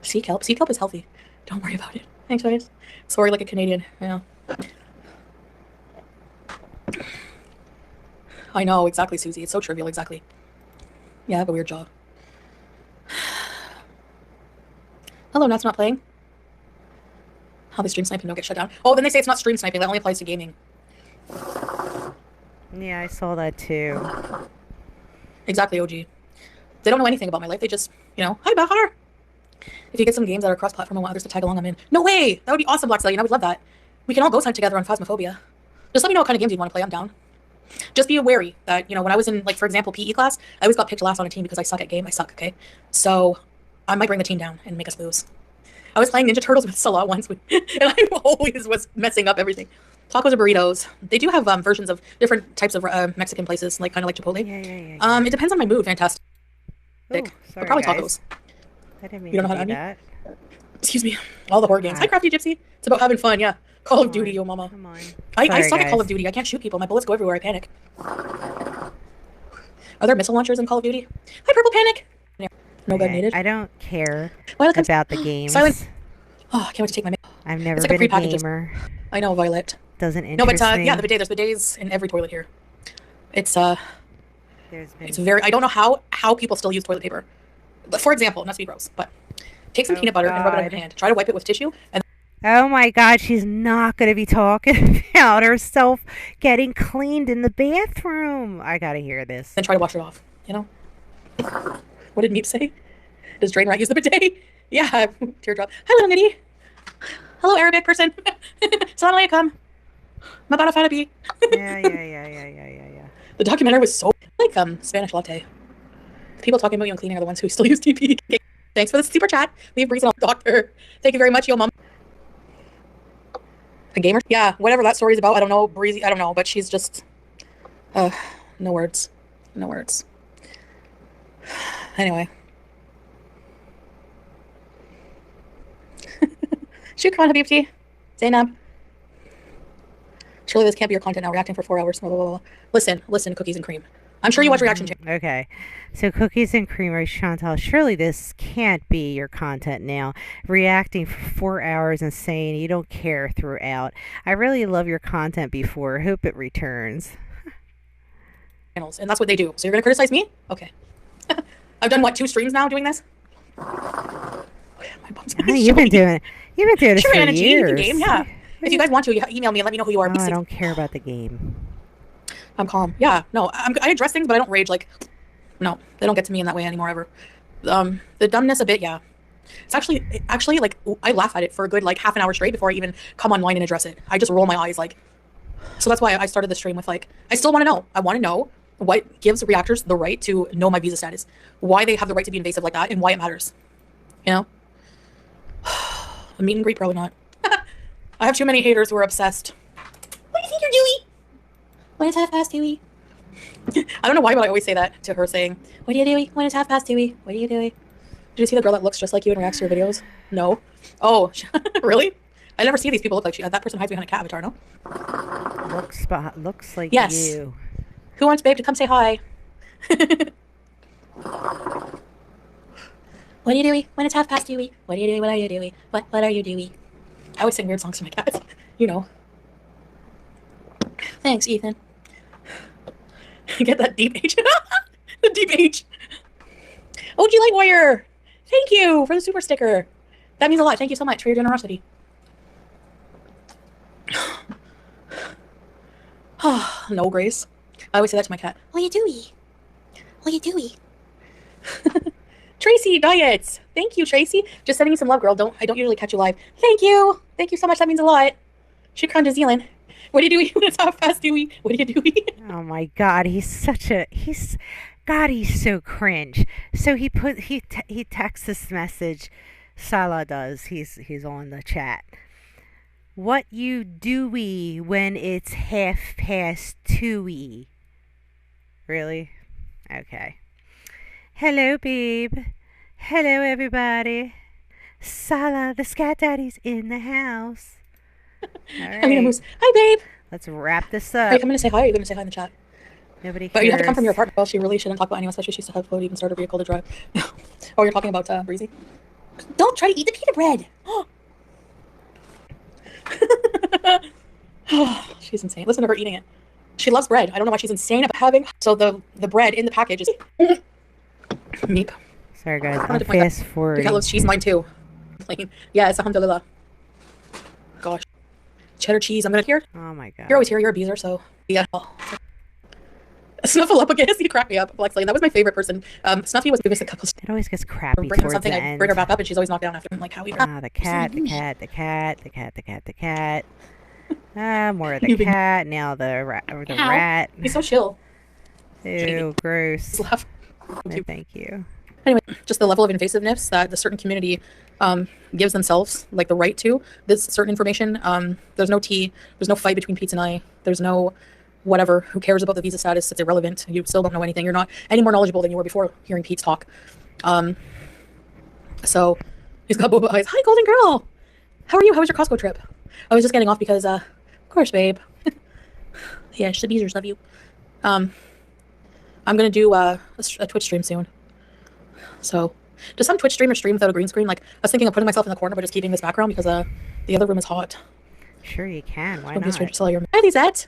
Seek help. Seek help is healthy. Don't worry about it. Thanks, guys. Sorry, like a Canadian. Yeah. I know, exactly, Susie. It's so trivial, exactly. Yeah, I have a weird jaw. Hello, Nat's not playing. How the stream sniping don't get shut down. Oh, then they say it's not stream sniping. That only applies to gaming. Yeah, I saw that too. Exactly, OG. They don't know anything about my life. They just, hi, Bahar. If you get some games that are cross-platform and want others to tag along, I'm in. No way! That would be awesome, Black Stallion. I would love that. We can all ghost hunt together on Phasmophobia. Just let me know what kind of games you want to play. I'm down. Just be wary that, when I was in, like, for example, PE class, I always got picked last on a team because I suck at game. I suck, okay? So I might bring the team down and make us lose. I was playing Ninja Turtles with Salah once, and I always was messing up everything. Tacos or burritos. They do have versions of different types of Mexican places, like kind of like Chipotle. Yeah. It depends on my mood. Fantastic. Ooh, But sorry, probably guys. tacos. I didn't mean You don't to know how do to that. Excuse me. All the horror games. Hi, Hi. Crafty Gypsy. It's about having fun, yeah. Call Come of Duty, on. yo mama. Come on. I Sorry, suck at Call of guys. Duty. I can't shoot people. My bullets go everywhere. I panic. Are there missile launchers in Call of Duty? Hi, Purple Panic. No gun Okay, needed. I don't care Violet comes. about the games. Silent. Oh, I can't wait to take my. I've never It's like a been a prepackaged. gamer. I know, Violet. Doesn't No, but interest yeah, me. the bidet. There's bidets in every toilet here. It's There's been. it's very. I don't know how people still use toilet paper. But for example, not to be gross, but take some Oh, peanut butter and rub it on your God. hand. Try to wipe it with tissue and Oh my God, she's not going to be talking about herself getting cleaned in the bathroom. I got to hear this. then try to wash it off. What did Meep say? Does Drain Rat use the bidet? Yeah, teardrop. Hi, little nitty. Hello, Arabic person. Salam alaikum. Mabana Fanabi. Yeah. The documentary was so like Spanish latte. The people talking about you and cleaning are the ones who still use TP. Thanks for the super chat. Leave Breeze and Doctor. Thank you very much, yo mom. A gamer? Yeah, whatever that story's about. I don't know. Breezy, I don't know, but she's just no words. No words. Anyway. Shukran, Habibti. Zainab. Surely this can't be your content now. Reacting for 4 hours. Blah, blah, blah, blah. Listen, cookies and cream. I'm sure you watch reaction channels. Okay. So cookies and creamery, Chantal, surely this can't be your content now. Reacting for 4 hours and saying you don't care throughout. I really love your content before. Hope it returns. And that's what they do. So you're going to criticize me? Okay. I've done, 2 streams now doing this? My bum's Oh, you've been doing this Sure, for Anna G, years. you can game, yeah. If you guys want to, you email me and let me know who you are. Oh, I don't care about the game. I'm calm. Yeah, no, I address things, but I don't rage. Like, no, they don't get to me in that way anymore ever. The dumbness a bit, yeah. It's actually like I laugh at it for a good like half an hour straight before I even come online and address it. I just roll my eyes like. So that's why I started the stream with like I still want to know. I want to know what gives reactors the right to know my visa status, why they have the right to be invasive like that, and why it matters. A meet and greet probably not. I have too many haters who are obsessed. What do you think you're doing? When it's 2:30. I don't know why, but I always say that to her saying, what are you doing when it's 2:30? What are you doing? Did you see the girl that looks just like you and reacts to your videos? No. Oh, really? I never see these people look like that person hides behind a cat avatar, no? Looks like Yes. you. Who wants Babe to come say hi? What are you doing when it's 2:30? What are you doing? What are you doing? What are you doing? I always sing weird songs to my cats. Thanks, Ethan. Get that deep H. The deep H. OG Light Warrior. Thank you for the super sticker. That means a lot. Thank you so much for your generosity. No, Grace. I always say that to my cat. What you doing? What you doing? Tracy, diets. Thank you, Tracy. Just sending you some love, girl. I don't usually catch you live. Thank you. Thank you so much. That means a lot. Shukran to Zealand. What are you doing? That's how fast doing. What are you doing? Oh my God, he's so cringe. So he texts this message. Salah does. He's on the chat. What you doey when it's 2:30? Really? Okay. Hello, babe. Hello, everybody. Salah, the scat daddy's in the house. All Alina right. Moose. Hi, babe. Let's wrap this Are you up. coming to say hi? Or are you going to say hi in the chat? Nobody But you have to come from your cares. apartment. Well, she really shouldn't talk about anyone, especially she used to have to even start a vehicle to drive. Oh, you're talking about Breezy? Don't try to eat the pita bread. She's insane. Listen to her eating it. She loves bread. I don't know why she's insane about having. So the bread in the package is meep. Sorry, guys. I I'm wanted to point fast that. Your cat forwarding. loves cheese. Mine too. Plain. Yeah, it's alhamdulillah. Gosh, cheddar cheese. I'm gonna here. Oh my God. You're always here. You're a beezer, so yeah. Snuffleupagus, you crack me up. Like, that was my favorite person. Snuffy was giving us a couple. It always gets crappy Bring her towards something. the I bring end. her back up, and she's always knocked down after. I'm like, how we? Ah, the cat. Ah, more of the You big- cat. Now the rat. He's so chill. Ew, gross. Just laugh. No, thank you. Anyway, just the level of invasiveness that the certain community gives themselves, like the right to this certain information. There's no tea. There's no fight between Pete and I. There's no whatever. Who cares about the visa status? It's irrelevant. You still don't know anything. You're not any more knowledgeable than you were before hearing Pete's talk. So he's got boba eyes. Hi, golden girl. How are you? How was your Costco trip? I was just getting off because, of course, babe. Yeah, the beezers love you. I'm gonna do a Twitch stream soon. So, does some Twitch streamer stream without a green screen? Like, I was thinking of putting myself in the corner, but just keeping this background because the other room is hot. Sure, you can. Why Don't be a stranger not? to tell your Hi, Lisette.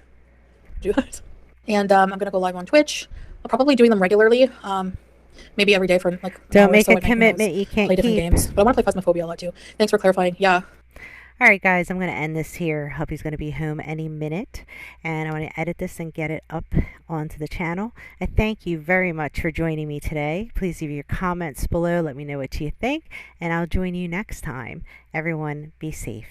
Do it. And I'm gonna go live on Twitch. I'll probably doing them regularly. Maybe every day for like. an Don't hour, make so a I can, commitment you can't play different keep. games, but I want to play Phasmophobia a lot too. Thanks for clarifying. Yeah. All right, guys, I'm going to end this here. Hubby's going to be home any minute, and I want to edit this and get it up onto the channel. I thank you very much for joining me today. Please leave your comments below. Let me know what you think, and I'll join you next time. Everyone, be safe.